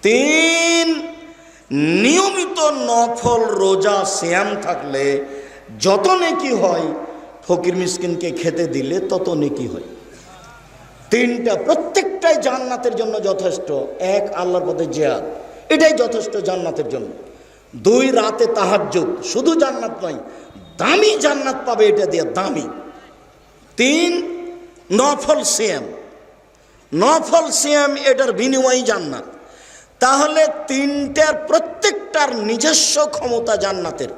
তিন, নিয়মিত নফল রোজা সিয়াম থাকলে যত নেকি হয় ফকির মিসকিনকে খেতে দিলে তত নেকি হয়। তিনটা প্রত্যেকটাই জান্নাতের জন্য যথেষ্ট। এক, আল্লাহর পথে জিহাদ, এটাই যথেষ্ট জান্নাতের জন্য। দুই, রাতে তাহাজ্জুদ, শুধু জান্নাত নয়, দামি জান্নাত পাবে এটা দিয়ে, দামি। তিন, নফল সিয়াম, নফল সিয়াম এটার বিনিময়ে জান্নাত। তাহলে তিনটার প্রত্যেকটার নিজস্ব ক্ষমতা জান্নাতের,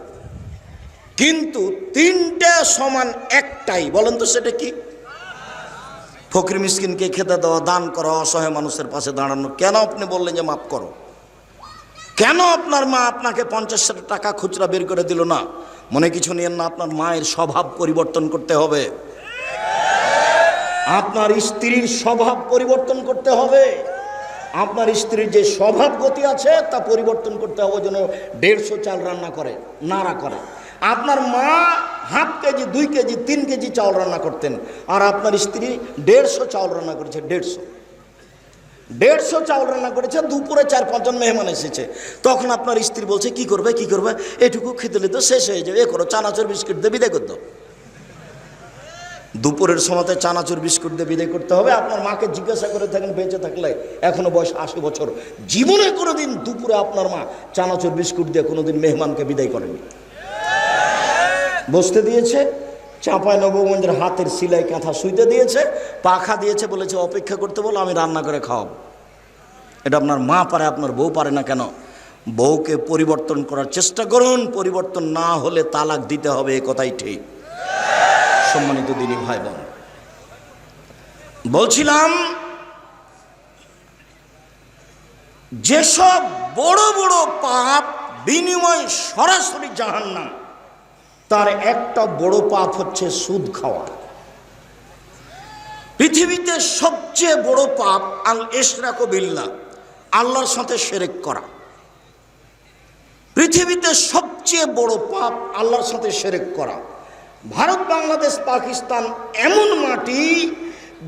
কিন্তু তিনটা সমান একটাই। বলেন তো সেটা কি? ফকির মিসকিনকে খেতে দেওয়া, দান করা, অসহায় মানুষের পাশে দাঁড়ানো। কেন আপনি বললেন যে মাফ করো? কেন আপনার মা আপনাকে 50 টাকা খুচরা বের করে দিল না? মনে কিছু নিয়েন না, আপনার মায়ের স্বভাব পরিবর্তন করতে হবে, আপনার স্ত্রীর স্বভাব পরিবর্তন করতে হবে। আপনার স্ত্রীর যে স্বভাব গতি আছে তা পরিবর্তন করতে হবে, যেন 150 চাল রান্না করে, নাড়া করে। আপনার মা হাফ কেজি, 2 কেজি, 3 কেজি চাউল রান্না করতেন, আর আপনার স্ত্রী 150 চাউল রান্না করেছে। 150 চাউল রান্না করেছে, দুপুরে 4-5 জন মেহমান এসেছে। তখন আপনার স্ত্রী বলছে কি করবে, কি করবে, এটুকু খেতে নিতে শেষ হয়ে যাবে, এ করো, চানাচুর বিস্কুট দিয়ে বিদায় করতে। দুপুরের সময়তে চানাচুর বিস্কুট দিয়ে বিদায় করতে হবে। আপনার মাকে জিজ্ঞাসা করে থাকেন, বেঁচে থাকলে, এখনো বয়স 80 বছর, জীবনে কোনোদিন দুপুরে আপনার মা চানাচুর বিস্কুট দিয়ে কোনোদিন মেহমানকে বিদায় করেনি। বসতে দিয়েছে, চাঁপাইনবাবগঞ্জের হাতের সিলাই কাঁথা শুইতে দিয়েছে, পাখা দিয়েছে, বলেছে অপেক্ষা করতে বলো, আমি রান্না করে খাওয়াবো। এটা আপনার মা পারে, আপনার বউ পারে না কেন? বউকে পরিবর্তন করার চেষ্টা করুন, পরিবর্তন না হলে তালাক দিতে হবে, এ কথাই ঠিক। সম্মানিত দিনী ভাই বোন, বলছিলাম যেসব বড় বড় পাপ বিনিময় সরাসরি জাহান্নাম, তার একটা বড় পাপ হচ্ছে সুদ খাওয়া। পৃথিবীতে সবচেয়ে বড় পাপ আল ইশরাকু বিল্লাহ, আল্লাহর সাথে শিরক করা। পৃথিবীতে সবচেয়ে বড় পাপ আল্লাহর সাথে শিরক করা। ভারত, বাংলাদেশ, পাকিস্তান এমন মাটি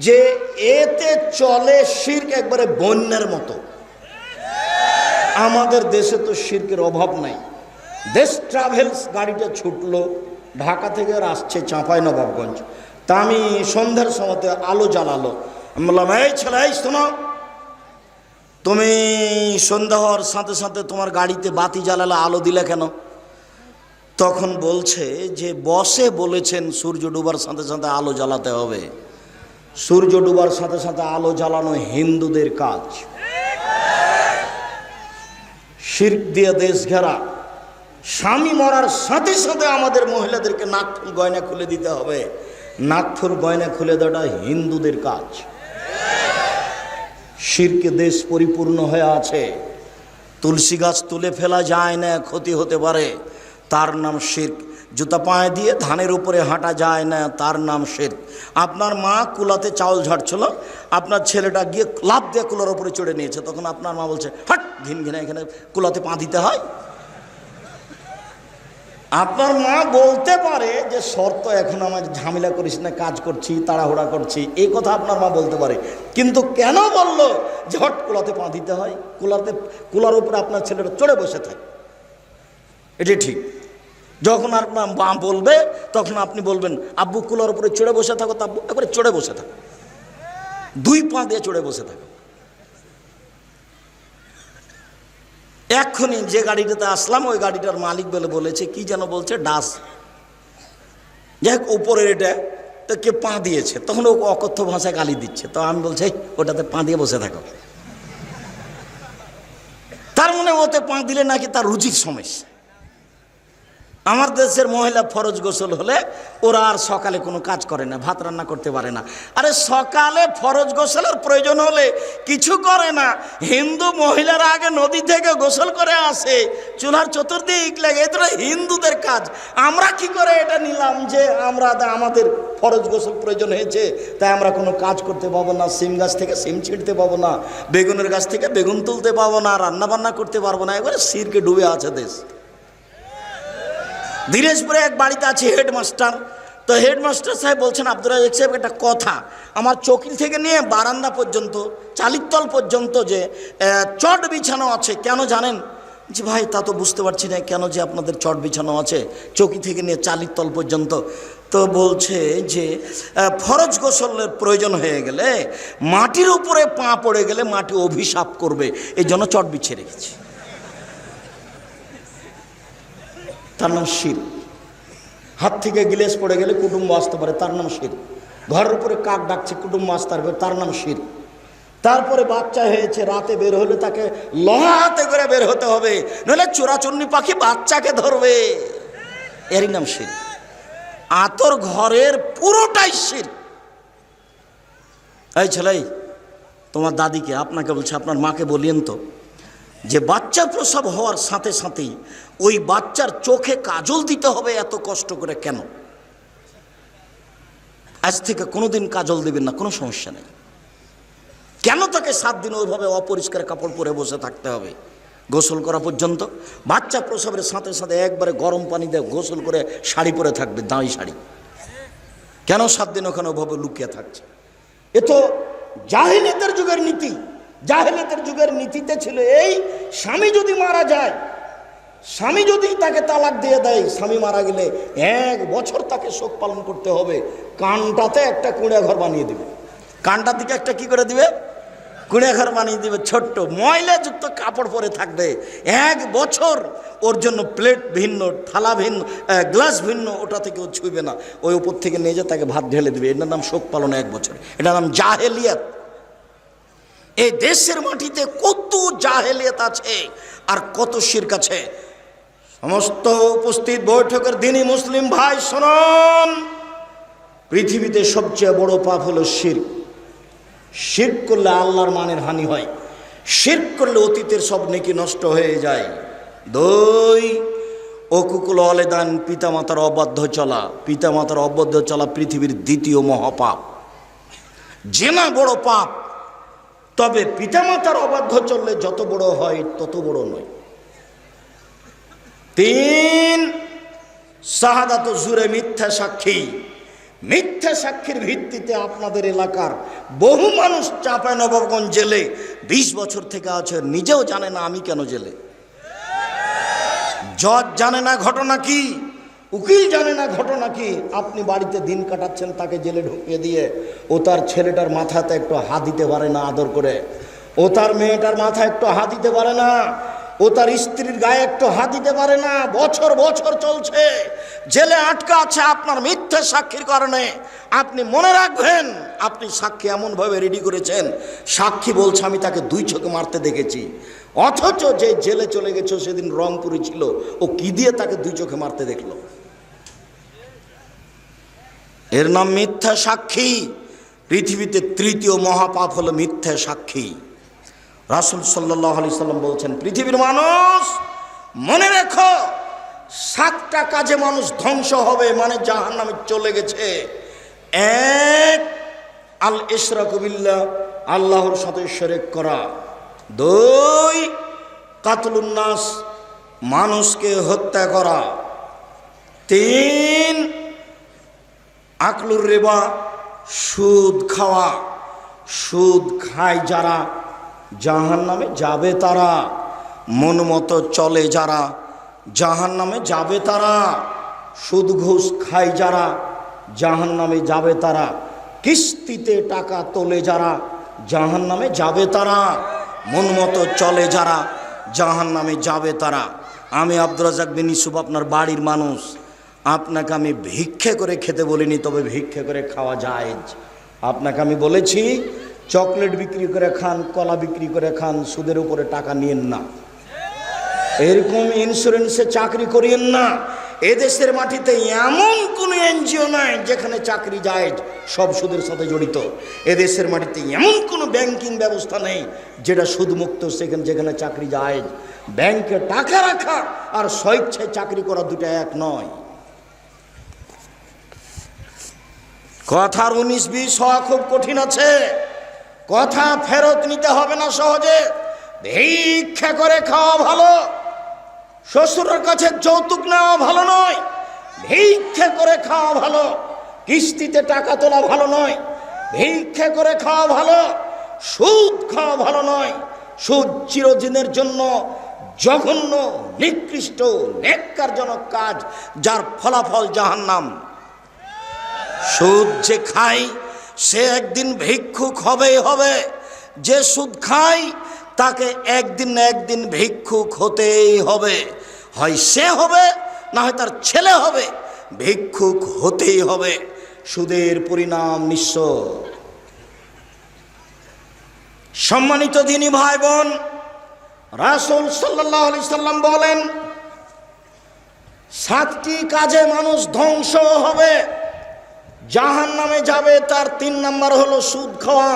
যে এতে চলে শিরক একবারে বন্যার মতো। আমাদের দেশে তো শিরকের অভাব নাই। দেশ ট্রাভেলস গাড়িটা ছুটলো ঢাকা থেকে, আসছে চাঁপাইনবাবগঞ্জ। তা আমি সন্ধ্যার সময়তে আলো জ্বালালো, আমি বললাম, এই ছেলে, এই শোনো, তুমি সন্ধ্যা হওয়ার সাথে সাথে তোমার গাড়িতে বাতি জ্বালালে, আলো দিলে কেন? তখন বলছে যে বসে বলেছেন সূর্য ডুবার সাথে সাথে আলো জ্বালাতে হবে। সূর্য ডুবার সাথে সাথে আলো জ্বালানো হিন্দুদের কাজ। শিরক দিয়ে দেশ ঘেরা। স্বামী মরার সাথে সাথে আমাদের মহিলাদেরকে নাকফুল গয়না খুলে দিতে হবে। নাকফুল গয়না খুলে দেওয়াটা হিন্দুদের কাজ। শিরকে দেশ পরিপূর্ণ হয়ে আছে। তুলসী গাছ তুলে ফেলা যায় না, ক্ষতি হতে পারে, তার নাম শিরক। জুতা পায়ে দিয়ে ধানের উপরে হাঁটা যায় না, তার নাম শিরক। আপনার মা কুলাতে চাউল ঝাড়ছিল, আপনার ছেলেটা গিয়ে লাফ দিয়ে কুলার উপরে চড়ে নিয়েছে, তখন আপনার মা বলছে, হাট, ঘিন ঘিনে, এখানে কুলাতে পা দিতে হয়? আপনার মা বলতে পারে যে শর্ত, এখন আমার ঝামেলা করিস না, কাজ করছি, তাড়াহুড়া করছি, এই কথা আপনার মা বলতে পারে। কিন্তু কেন বলল যে হট কুলাতে পা দিতে হয়? কুলার উপরে আপনার ছেলেটা চড়ে বসে থাকে, এটি ঠিক। যখন আপনার মা বলবে তখন আপনি বলবেন, আব্বু কুলার উপরে চড়ে বসে থাকো, তো আব্বু একবারে চড়ে বসে থাকো, 2 পা দিয়ে চড়ে বসে থাকো। এক্ষুনি যে গাড়িটাতে আসলাম ওই গাড়িটার মালিক বলেছে, কি যেন বলছে, ডাস, যাই হোক উপরের এটা, তো কে পা দিয়েছে, তখন ও অকথ্য ভাষায় গালি দিচ্ছে। তো আমি বলছি, ওটাতে পা দিয়ে বসে থাকো। তার মানে ওতে পা দিলে নাকি তার রুচির সমস্যা। আমার দেশের মহিলা ফরজ গোসল হলে ওরা আর সকালে কোনো কাজ করে না, ভাত রান্না করতে পারে না। আরে সকালে ফরজ গোসলের প্রয়োজন হলে কিছু করে না, হিন্দু মহিলারা আগে নদী থেকে গোসল করে আসে, চুলার চতুর্দিক লাগে, এটা হিন্দুদের কাজ। আমরা কি করে এটা নিলাম যে আমাদের ফরজ গোসল প্রয়োজন হয়েছে, তাই আমরা কোনো কাজ করতে পাবো না, সিম গাছ থেকে সিম ছিঁড়তে পাবো না, বেগুনের গাছ থেকে বেগুন তুলতে পাবো না, রান্না বান্না করতে পারবো না। এবারে শিরকে ডুবে আছে দেশ। দিনাজপুরে এক বাড়িতে আছে হেডমাস্টার, তো হেডমাস্টার সাহেব বলছেন, আব্দুর রাজ্জাক সাহেব একটা কথা, আমার চৌকি থেকে নিয়ে বারান্দা পর্যন্ত, চালিতল পর্যন্ত যে চট বিছানো আছে, কেন জানেন? জি ভাই, তা তো বুঝতে পারছি না কেন যে আপনাদের চট বিছানো আছে চৌকি থেকে নিয়ে চালিতল পর্যন্ত। তো বলছে যে ফরজ গোসলের প্রয়োজন হয়ে গেলে, মাটির উপরে পা পড়ে গেলে মাটি অভিশাপ করবে, এই জন্য চট বিছিয়ে রেখেছি। তার নাম শির। হাত থেকে গিলেস পড়ে গেলে কুটুম্ব আসতে পারে, তার নাম শির। ঘরের উপরে কাক ডাকছে, কুটুম্ব আসতে পারবে, তার নাম শির। তারপরে বাচ্চা হয়েছে, রাতে বের হলে তাকে লোহা হাতে করে বের হতে হবে, নইলে চোরাচুন্নি পাখি বাচ্চাকে ধরবে, এরই নাম শির। আতর ঘরের পুরোটাই শির। এই ছেলে, তোমার দাদিকে, আপনাকে বলছে, আপনার মাকে বলিয়েন তো যে বাচ্চা প্রসব হওয়ার সাথে সাথেই ওই বাচ্চার চোখে কাজল দিতে হবে এত কষ্ট করে কেন? আজ থেকে কোনোদিন কাজল দেবেন না, কোনো সমস্যা নেই। কেন তাকে 7 দিন ওইভাবে অপরিষ্কার কাপড় পরে বসে থাকতে হবে গোসল করা পর্যন্ত? বাচ্চা প্রসবের সাথে সাথে একবারে গরম পানি দিয়ে গোসল করে শাড়ি পরে থাকবে, দামি শাড়ি। কেন 7 দিন ওখানে ওভাবে লুকিয়ে থাকছে? এ তো জাহেলিয়াতের যুগের নীতি। জাহেলিয়াতের যুগের নীতিতে ছিল এই, স্বামী যদি মারা যায়, স্বামী যদি তাকে তালাক দিয়ে দেয়, স্বামী মারা গেলে 1 বছর তাকে শোক পালন করতে হবে। কানটাতে একটা কুঁড়ে ঘর বানিয়ে দিবে, কানটার দিকে একটা কি করে দিবে, কুঁড়ে ঘর বানিয়ে দিবে, ছোট্ট ময়লাযুক্ত কাপড় পরে থাকবে 1 বছর। ওর জন্য প্লেট ভিন্ন, থালা ভিন্ন, গ্লাস ভিন্ন, ওটা থেকে ও ছুঁবে না। ওই উপর থেকে নিয়ে যা তাকে ভাত ঢেলে দিবে। এটার নাম শোক পালন 1 বছর। এটার নাম জাহেলিয়াত। এই দেশের মাটিতে কত জাহেলিয়াত আছে আর কত শিরক আছে। সমস্ত উপস্থিত বৈঠকের দিনই মুসলিম ভাই শুনুন, পৃথিবীতে সবচেয়ে বড় পাপ হলো শিরক। শিরক করলে আল্লাহর মানের হানি হয়। শিরক করলে অতীতের সব নেকি নষ্ট হয়ে যায়। 2, অকুকুল অলেদান, পিতামাতার অবাধ্য চলা। পিতামাতার অবাধ্য চলা পৃথিবীর 2য় মহাপাপ। জেনা বড় পাপ, তবে পিতামাতার অবাধ্য চললে যত বড় হয় তত বড় নয়। 3, শাহাদাত জুরে, মিথ্যা সাক্ষী। মিথ্যা সাক্ষীর ভিত্তিতে আপনাদের এলাকার বহু মানুষ চাঁপাইনবাবগঞ্জ জেলে 20 বছর থেকে আছে, নিজেও জানে না আমি কেন জেলে। জজ জানে না ঘটনা কি, উকিল জানে না ঘটনা কি। আপনি বাড়িতে দিন কাটাচ্ছেন, তাকে জেলে ঢুকিয়ে দিয়ে ও তার ছেলেটার মাথাতে একটু হাত দিতে পারে না আদর করে, ও তার মেয়েটার মাথায় একটু হাত দিতে পারে না, ও তার স্ত্রীর গায়ে একটু হাত দিতে পারে না। বছর বছর চলছে, জেলে আটকা আছে আপনার মিথ্যা সাক্ষীর কারণে। আপনি মনে রাখবেন, আপনি সাক্ষী এমনভাবে রেডি করেছেন, সাক্ষী বলছে আমি তাকে 2 চোখে মারতে দেখেছি, অথচ যে জেলে চলে গেছে সেদিন রংপুরে ছিল, ও কি দিয়ে তাকে 2 চোখে মারতে দেখলো? এর নাম মিথ্যা সাক্ষী। পৃথিবীতে 3য় মহাপাপ হলো মিথ্যা সাক্ষী। রাসূল সাল্লাল্লাহু আলাইহি সাল্লাম বলছেন, পৃথিবীর মানুষ মনে রেখো, 7টা কাজে মানুষ ধ্বংস হবে, মানে জাহান্নামে চলে গেছে। 1, আল ইশরাকু বিল্লাহ, আল্লাহর সাথে শিরক করা। 2, কাতলুন নাস, মানুষকে হত্যা করা। 3, আকলুর রিবা, সুদ খাওয়া। সুদ খায় যারা জাহান্নামে যাবে তারা, মন মতো চলে যারা জাহান্নামে যাবে তারা। সুদ ঘুষ খায় যারা জাহান্নামে যাবে তারা। কিস্তিতে টাকা তোলে যারা জাহান্নামে যাবে তারা। মন মতো চলে যারা জাহান্নামে যাবে তারা। আমি আব্দুর রাজ্জাক বিন ইউসুফ, আপনার বাড়ির মানুষ, আপনাকে আমি ভিক্ষে করে খেতে বলিনি, তবে ভিক্ষে করে খাওয়া যায়। আপনাকে আমি বলেছি চকলেট বিক্রি করে খান, কলা বিক্রি করে খান, সুদের উপরে টাকা নিয়েন না। এরকম ইন্স্যুরেন্সে চাকরি করিয়েন না। এদেশের মাটিতে এমন কোনো এনজিও নাই যেখানে চাকরি যায় সব সুদের সাথে জড়িত। এদেশের মাটিতে এমন কোনো ব্যাংকিং ব্যবস্থা নেই যেটা সুদমুক্ত, সেখানে যেখানে চাকরি যায়। ব্যাংকে টাকা রাখা আর স্বেচ্ছায় চাকরি করা 2টা এক নয়। কথার 19-20 হওয়া খুব কঠিন আছে। কথা ফেরত নিতে হবে না সহজে। ভিক্ষা করে খাওয়া ভালো, শ্বশুরের কাছে যৌতুক নেওয়া ভালো নয়, ভিক্ষা করে খাওয়া ভালো। কিস্তিতে টাকা তোলা ভালো নয়, ভিক্ষা করে খাওয়া ভালো, সুদ খাওয়া ভালো নয়। সুদ চিরদিনের জন্য জঘন্য, নিকৃষ্ট, নেক্কারজনক কাজ, যার ফলাফল জাহান্নাম। সুদ যে খায় সে একদিন ভিক্ষুক হবেই হবে। যে সুদ খায় তাকে একদিন না একদিন ভিক্ষুক হতেই হবে। হয় সে হবে, না হয় তার ছেলে হবে, ভিক্ষুক হতেই হবে। সুদের পরিণাম নিঃস্ব। সম্মানিত দিনী ভাই বোন, রাসূল সাল্লাল্লাহু আলাইহি সাল্লাম বলেন, 7টি কাজে মানুষ ধ্বংস হবে, জাহান্নামে যাবে। তার 3 নম্বর হলো সুদ খাওয়া,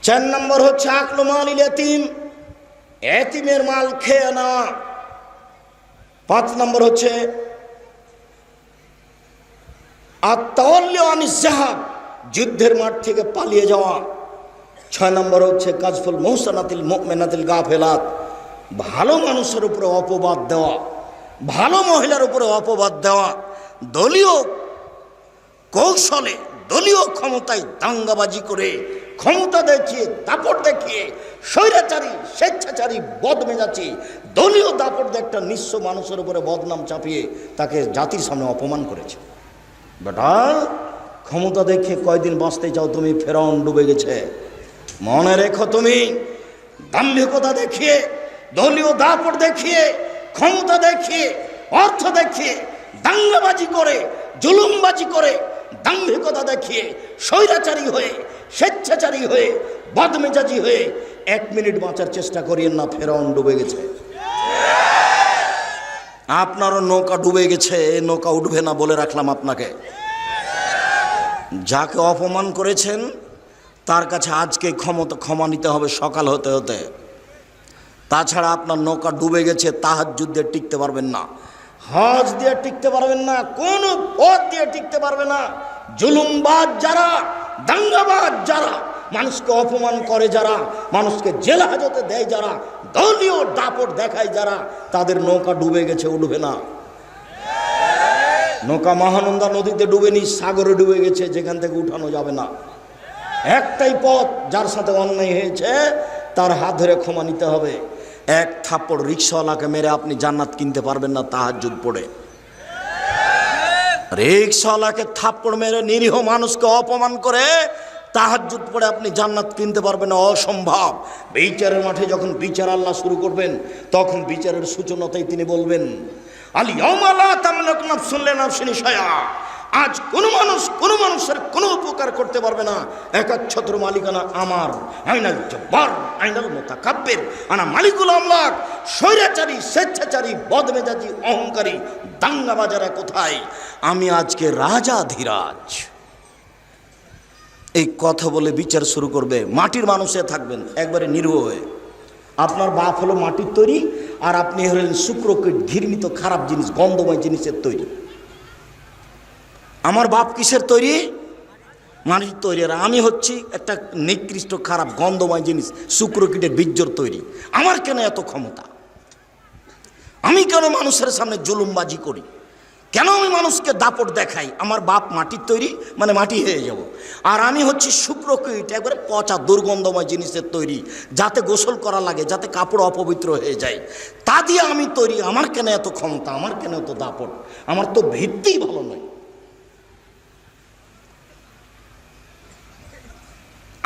4 নম্বর হচ্ছে আকলু মালিল ইয়াতীম, এতিমের মাল খেয়ে নেওয়া, 5 নম্বর হচ্ছে আত-তাওয়াল্লি আনিজ যাহাব, যুদ্ধের মাঠ থেকে পালিয়ে যাওয়া, 6 নম্বর হচ্ছে কাজফুল মুহসানাতিল মুমিনাতিল গাফিলাত, ভালো মানুষের উপরে অপবাদ দেওয়া, ভালো মহিলার উপরে অপবাদ দেওয়া, দলীয় কৌশলে, দলীয় ক্ষমতায় দাঙ্গাবাজি করে, ক্ষমতা দেখিয়ে, দাপট দেখিয়ে, স্বৈরাচারী, স্বেচ্ছাচারী, বদমেজাজি দলীয় দাপট দিয়ে একটা নিঃস্ব মানুষের উপরে বদনাম চাপিয়ে তাকে জাতির সামনে অপমান করেছে। বেটা, ক্ষমতা দেখিয়ে কয়দিন বাঁচতে চাও তুমি? ফেরাউন ডুবে গেছে। মনে রেখো, তুমি দাম্ভিকতা দেখিয়ে, দলীয় দাপট দেখিয়ে, ক্ষমতা দেখিয়ে, অর্থ দেখিয়ে, দাঙ্গাবাজি করে, জুলুমবাজি করে, দাম্ভিকতা দেখিয়ে, স্বৈরাচারী হয়ে, স্বেচ্ছাচারী হয়ে, বদমেজাজি হয়ে 1 মিনিট বাঁচার চেষ্টা করিয়েন না। ফেরাউন ডুবে গেছে। আপনারও নৌকা ডুবে গেছে, নৌকা উঠবে না বলে রাখলাম আপনাকে। যাকে অপমান করেছেন তার কাছে আজকে ক্ষমা নিতে হবে সকাল হতে হতে। তাছাড়া আপনার নৌকা ডুবে গেছে, তাহাজ্জুদ দিয়ে টিকতে পারবেন না, হজ দিয়ে টিকতে পারবেন না, কোনো পথ দিয়ে টিকতে পারবে না। জুলুমবাজ যারা, দাঙ্গাবাজ যারা, মানুষকে অপমান করে যারা, মানুষকে জেল হাজতে দেয় যারা, দলীয় দাপট দেখায় যারা, তাদের নৌকা ডুবে গেছে, উঠবে না। নৌকা মহানন্দা নদীতে ডুবেনি, সাগরে ডুবে গেছে, যেখান থেকে উঠানো যাবে না। একটাই পথ, যার সাথে অন্যায় হয়েছে তার হাত ধরে ক্ষমা নিতে হবে। 1 থাপ্পড় রিক্সাওয়ালাকে মেরে আপনি জান্নাত কিনতে পারবেন না তাহাজ্জুদ পড়ে। রিক্সাওয়ালাকে থাপ্পড় মেরে, নিরীহ মানুষকে অপমান করে তাহাজ্জুদ পড়ে আপনি জান্নাত কিনতে পারবেন না, অসম্ভব। বিচারের মাঠে যখন বিচার আল্লাহ শুরু করবেন, তখন বিচারের সূচনাতেই তিনি বলবেন, আল ইয়াওমা লা তামলিকু নাফসুন লিনাফসিন শাইআ। আজ কোনো মানুষ কোনো মানুষের কোনো উপকার করতে পারবে না, একচ্ছত্র মালিকানা আমার। আইনাল জব্বার আইনাল মুতাকাব্বির আনা মালিকুল আমলাক। স্বৈরাচারী, স্বেচ্ছাচারী, বদমেজাজি, অহংকারী, দাঙ্গাবাজারা কোথায়? আমি আজকে রাজাধিরাজ। এই কথা বলে বিচার শুরু করবে। মাটির মানুষে থাকবেন একবারে নির্ভয় হয়ে। আপনার বাপ হলো মাটির তৈরি, আর আপনি হলেন শুক্রকীট, ঘৃণিত খারাপ জিনিস, গন্ধময় জিনিসের তৈরি। আমার বাপ কিসের তৈরি? মাটির তৈরি। আর আমি হচ্ছি একটা নিকৃষ্ট, খারাপ, গন্ধময় জিনিস, শুক্রকীটের বীর্যর তৈরি। আমার কেন এত ক্ষমতা? আমি কেন মানুষের সামনে জুলুমবাজি করি? কেন আমি মানুষকে দাপট দেখাই? আমার বাপ মাটির তৈরি, মানে মাটি হয়ে যাব। আর আমি হচ্ছি শুক্রকীট, একবারে পচা দুর্গন্ধময় জিনিসের তৈরি, যাতে গোসল করা লাগে, যাতে কাপড় অপবিত্র হয়ে যায়, তা দিয়ে আমি তৈরি। আমার কেন এত ক্ষমতা? আমার কেন এত দাপট? আমার তো ভিত্তিই ভালো নয়।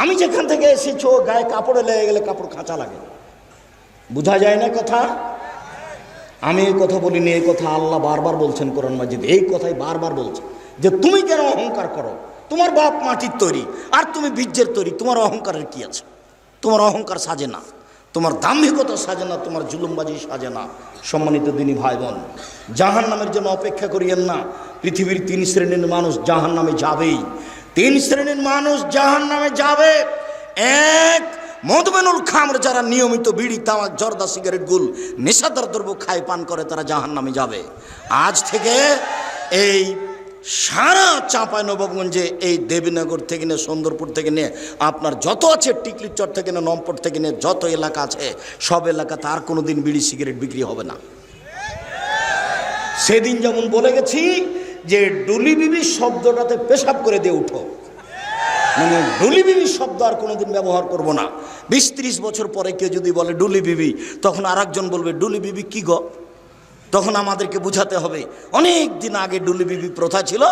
আমি যেখান থেকে এসেছো, গায়ে কাপড়ে লেগে গেলে কাপড় খাঁচা লাগে, বোঝা যায় না কথা? আমি এই কথা বলিনি, এই কথা আল্লাহ বারবার বলছেন কোরআন মাজিদ। এই কথাই বারবার বলছে যে তুমি কেন অহংকার করো? তোমার বাপ মাটির তৈরি, আর তুমি বীর্যের তৈরি। তোমার অহংকারের কি আছে? তোমার অহংকার সাজে না, তোমার দাম্ভিকতা সাজে না, তোমার জুলুমবাজি সাজে না। সম্মানিত দিনী ভাই বোন, জাহান্নামের জন্য অপেক্ষা করিয়েন না। পৃথিবীর 3 শ্রেণীর মানুষ জাহান্নামে যাবেই। 3 শ্রেণীর মানুষ জাহান্নামে যাবে। 1, মদমেনুল খামর, যারা নিয়মিত বিড়ি, তামাক, জর্দা, সিগারেট, গুল, নেশাদার দ্রব্য খায়, পান করে, তারা জাহান্নামে যাবে। আজ থেকে এই সারা চাঁপাইনবাবগঞ্জে, এই দেবীনগর থেকে নিয়ে, সুন্দরপুর থেকে নিয়ে, আপনার যত আছে, টিকলির চর থেকে নিয়ে, নমপট থেকে নিয়ে যত এলাকা আছে, সব এলাকাতে আর কোনো দিন বিড়ি সিগারেট বিক্রি হবে না। সেদিন যেমন বলে গেছি যে ডুলি বিবি শব্দটাতে পেশাব করে দিয়ে উঠো, মানে ডুলি বিবি শব্দ আর কোনোদিন ব্যবহার করব না। 20-30 বছর পরে কেউ যদি বলে ডুলি বিবি, তখন আরেকজন বলবে ডুলি বিবি কি গো? তখন আমাদেরকে বুঝাতে হবে অনেক দিন আগে ডুলি বিবি প্রথা ছিল,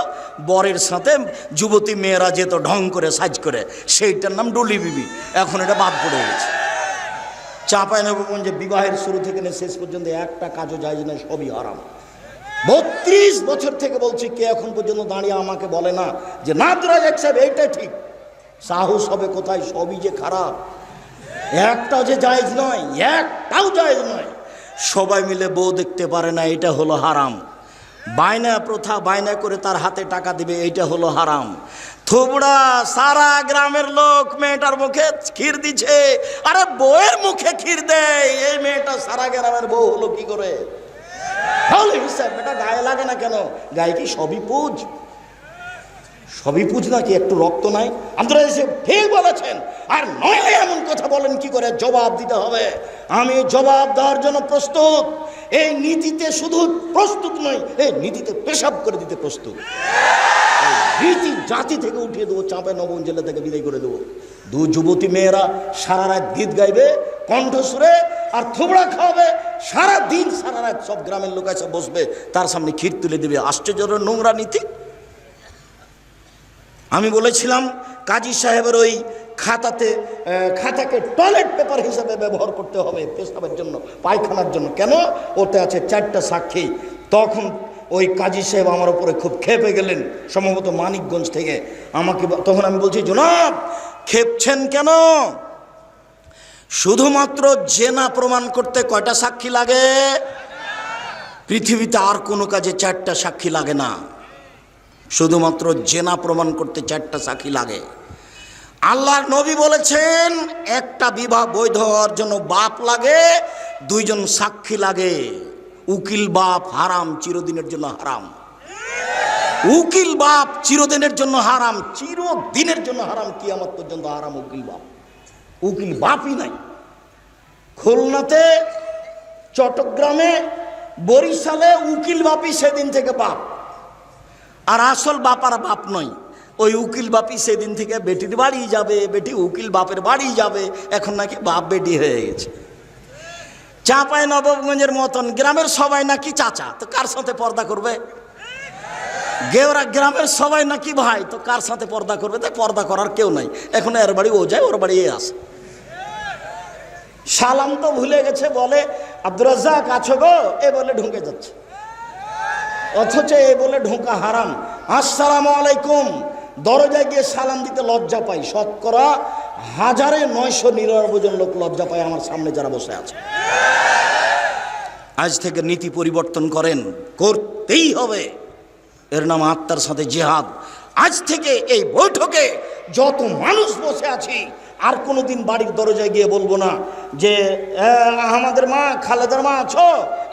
বরের সাথে যুবতী মেয়েরা যেত ঢং করে সাজ করে, সেইটার নাম ডুলি বিবি। এখন এটা বাদ পড়ে গেছে। চাঁপাইনবাবগঞ্জে বিবাহের শুরু থেকে শেষ পর্যন্ত একটা কাজও যায় না, সবই হারাম। 32 বছর থেকে বলছি, কে এখন পর্যন্ত দাঁড়িয়ে আমাকে বলে না যে না রাজাক সাহেব এইটা ঠিক? সাহস হবে কোথায়? সবই যে খারাপ, একটাও যে জায়েজ নয়, একটাও জায়েজ নয়। সবাই মিলে বউ দেখতে পারে না, এটা হলো হারাম। বায়না প্রথা, বায়না করে তার হাতে টাকা দিবে, এইটা হলো হারাম। থুবড়া সারা গ্রামের লোক মেয়েটার মুখে ক্ষীর দিচ্ছে, আরে বউয়ের মুখে ক্ষীর দেয়, এই মেয়েটা সারা গ্রামের বউ হলো কি করে? বেটা গায়ে লাগে না কেন? গায়ে কি সবই পুজ? সবই পুজ নাকি? একটু রক্ত নাই? আপনারা এসে ঠিক বলেছেন। আর নইলে এমন কথা বলেন কি করে? জবাব দিতে হবে। আমি জবাব দেওয়ার জন্য প্রস্তুত। এই নীতিতে শুধু প্রস্তুত নই, এই নীতিতে পেশাব করে দিতে প্রস্তুত। নীতি জাতি থেকে উঠিয়ে দেবো, চাঁপাইনবাবগঞ্জ জেলা থেকে বিদায় করে দেবো। দু যুবতী মেয়েরা সারা রাত গীত গাইবে কণ্ঠসুরে, আর থুবড়া খাওয়াবে সারা দিন, সারা রাত। সব গ্রামের লোক এসে বসবে, তার সামনে ক্ষীর তুলে দেবে। আশ্চর্যের নোংরা নীতি। আমি বলেছিলাম কাজী সাহেবের ওই খাতাকে টয়লেট পেপার হিসাবে ব্যবহার করতে হবে পেশাবের জন্য, পায়খানার জন্য। কেন? ওতে আছে 4টা সাক্ষী। তখন ওই কাজী সাহেব আমার উপরে খুব ক্ষেপে গেলেন, সম্ভবত মানিকগঞ্জ থেকে। তখন আমি বলছি, জনাব ক্ষেপছেন কেন? শুধুমাত্র জেনা প্রমাণ করতে কয়টা সাক্ষী লাগে? পৃথিবীতে আর কোনো কাজে 4টা সাক্ষী লাগে না, শুধুমাত্র জেনা প্রমাণ করতে 4টা সাক্ষী লাগে। আল্লাহর নবী বলেছেন একটা বিবাহ বৈধ হওয়ার জন্য বাপ লাগে, 2 জন সাক্ষী লাগে। উকিল বাপ হারাম, চিরদিনের জন্য হারাম। উকিল বাপ চিরদিনের জন্য হারাম, চিরদিনের জন্য হারাম, কিয়ামত পর্যন্ত হারাম উকিল বাপ। উকিল বাপই নাই। খুলনাতে, চট্টগ্রামে, বরিশালে উকিল বাপই সেদিন থেকে বাপ। আর আসল বাপ আর বাপ নয়, ওই উকিল বাপই সেদিন থেকে বেটির বাড়ি যাবে, বেটি উকিল বাপের বাড়ি যাবে। এখন নাকি বাপ বেটি হয়ে গেছে। চাঁপাইনবাবগঞ্জের মতন গ্রামের সবাই নাকি চাচা, তো কার সাথে পর্দা করবে? গ্রামের সবাই নাকি ভাই, তো কার সাথে পর্দা করবে? তাই পর্দা করার কেউ নাই। এখন এর বাড়ি ও যায়, ওর বাড়ি এ আসে। সালাম তো ভুলে গেছে, বলে আব্দুর রাজ্জাক আছো গো, এ বলে ঢুকে যাচ্ছে। অথচ এ বলে ঢোকা হারাম। আসসালামু আলাইকুম, দরজায় গিয়ে সালাম দিতে লজ্জা পাই। শতকরা 1999 জন লোক লজ্জা পায় আমার সামনে যারা বসে আছে। আজ থেকে নীতি পরিবর্তন করেন, করতেই হবে। এর নাম আত্মার সাথে জিহাদ। আজ থেকে এই বৈঠকে যত মানুষ বসে আছি, আর কোনোদিন বাড়ির দরজায় গিয়ে বলবো না যে আমাদের মা খালেদার মা আছো,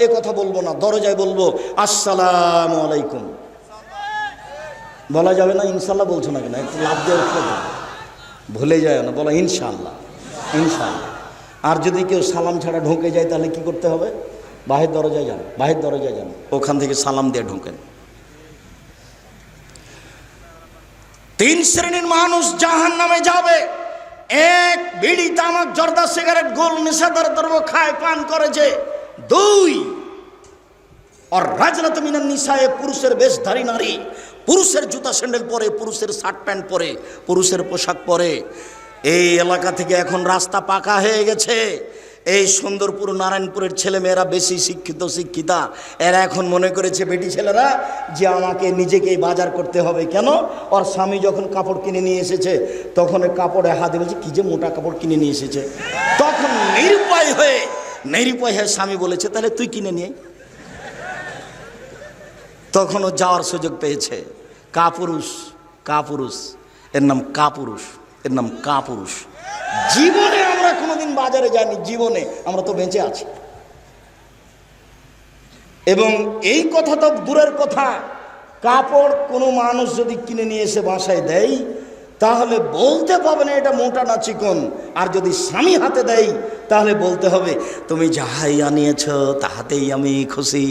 এ কথা বলবো না। দরজায় বলবো আসসালামু আলাইকুম। বলা যাবে না ইনশাল্লাহ? বলছো না কেন? একটু লাভ দিয়ে উঠলে ভুলে যায় না, বলো ইনশাল্লাহ, ইনশাল্লাহ। আর যদি কেউ সালাম ছাড়া ঢুকে যায়, তাহলে কি করতে হবে? বাহির দরজায় যান, বাহির দরজায় যান, ওখান থেকে সালাম দিয়ে ঢুকেন। 3 শ্রেণীর মানুষ জাহান্নামে যাবে। 1, বিড়ি তামাক জর্দা সিগারেট গোল নেশাদার দ্রব্য খায় পান করেছে। 2, আর রাজনাত মিনান নিসায়ে, পুরুষের বেশধারী নারী, পুরুষের জুতা স্যান্ডেল পরে, পুরুষের শার্ট প্যান্ট পরে, পুরুষের পোশাক পরে। এই এলাকা থেকে এখন রাস্তা পাকা হয়ে গেছে। এই সুন্দরপুর নারায়ণপুরের ছেলে মেয়েরা বেশি শিক্ষিতা। এরা এখন মনে করেছে বেটি ছেলেরা যে আমাকে নিজেকেই বাজার করতে হবে। কেন? ওর স্বামী যখন কাপড় কিনে নিয়ে এসেছে, তখন কাপড়ে হাতে বলছে কি যে মোটা কাপড় কিনে নিয়ে এসেছে। তখন নিরুপায় হয়ে স্বামী বলেছে তাহলে তুই কিনে নিয়ে। তখন ও যাওয়ার সুযোগ পেয়েছে। কাপুরুষ, এর নাম কাপুরুষ, এর নাম কাপুরুষ। জীবনে আমরা কোনোদিন বাজারে যাইনি, জীবনে। আমরা তো বেঁচে আছি। এবং এই কথা তো দূরের কথা, কাপড় কোনো মানুষ যদি কিনে নিয়ে এসে বাসায় দেয়, তাহলে বলতে পাবে না এটা মোটা না চিকন। আর যদি স্বামী হাতে দেয়, তাহলে বলতে হবে তুমি যাহাই আনিয়েছ তাহাতেই আমি খুশি।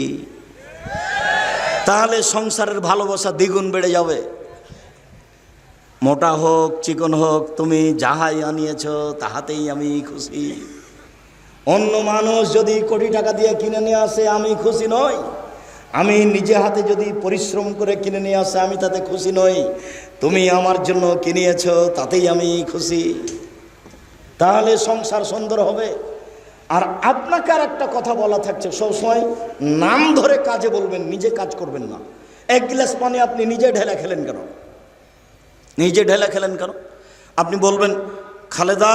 তাহলে সংসারের ভালোবাসা দ্বিগুণ বেড়ে যাবে। মোটা হোক চিকন হোক, তুমি যাহাই আনিয়েছ তাহাতেই আমি খুশি। অন্য মানুষ যদি কোটি টাকা দিয়ে কিনে নিয়ে আসে আমি খুশি নই, আমি নিজে হাতে যদি পরিশ্রম করে কিনে নিয়ে আসে আমি তাতে খুশি নই। তুমি আমার জন্য কিনিয়েছ তাতেই আমি খুশি। তাহলে সংসার সুন্দর হবে। আর আপনাকে আর একটা কথা বলা থাকছে, সবসময় নাম ধরে কাজে বলবেন, নিজে কাজ করবেন না। এক গ্লাস পানি আপনি নিজে ঢেলে খেলেন কেন? নিজে ঢেলে খেলেন কেন? আপনি বলবেন, খালেদা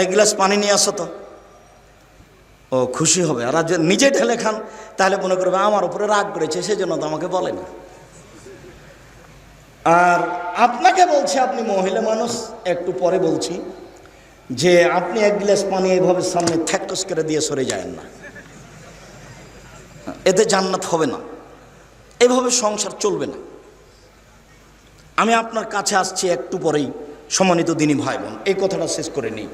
এক গ্লাস পানি নিয়ে আসো তো, ও খুশি হবে। আর যদি নিজে ঢেলে খান তাহলে মনে করবে আমার উপরে রাগ করেছে, সেজন্য তো আমাকে বলে না। আর আপনাকে বলছে, আপনি মহিলা মানুষ, একটু পরে বলছি যে আপনি এক গ্লাস পানি এইভাবে সামনে থ্যাকস করে দিয়ে সরে যায়েন না, এতে জান্নাত হবে না, এভাবে সংসার চলবে না। আমি আপনার কাছে আসছি একটু পরেই, সম্মানিত দিনী ভাই বোন, এই কথাটা শেষ করে নিই।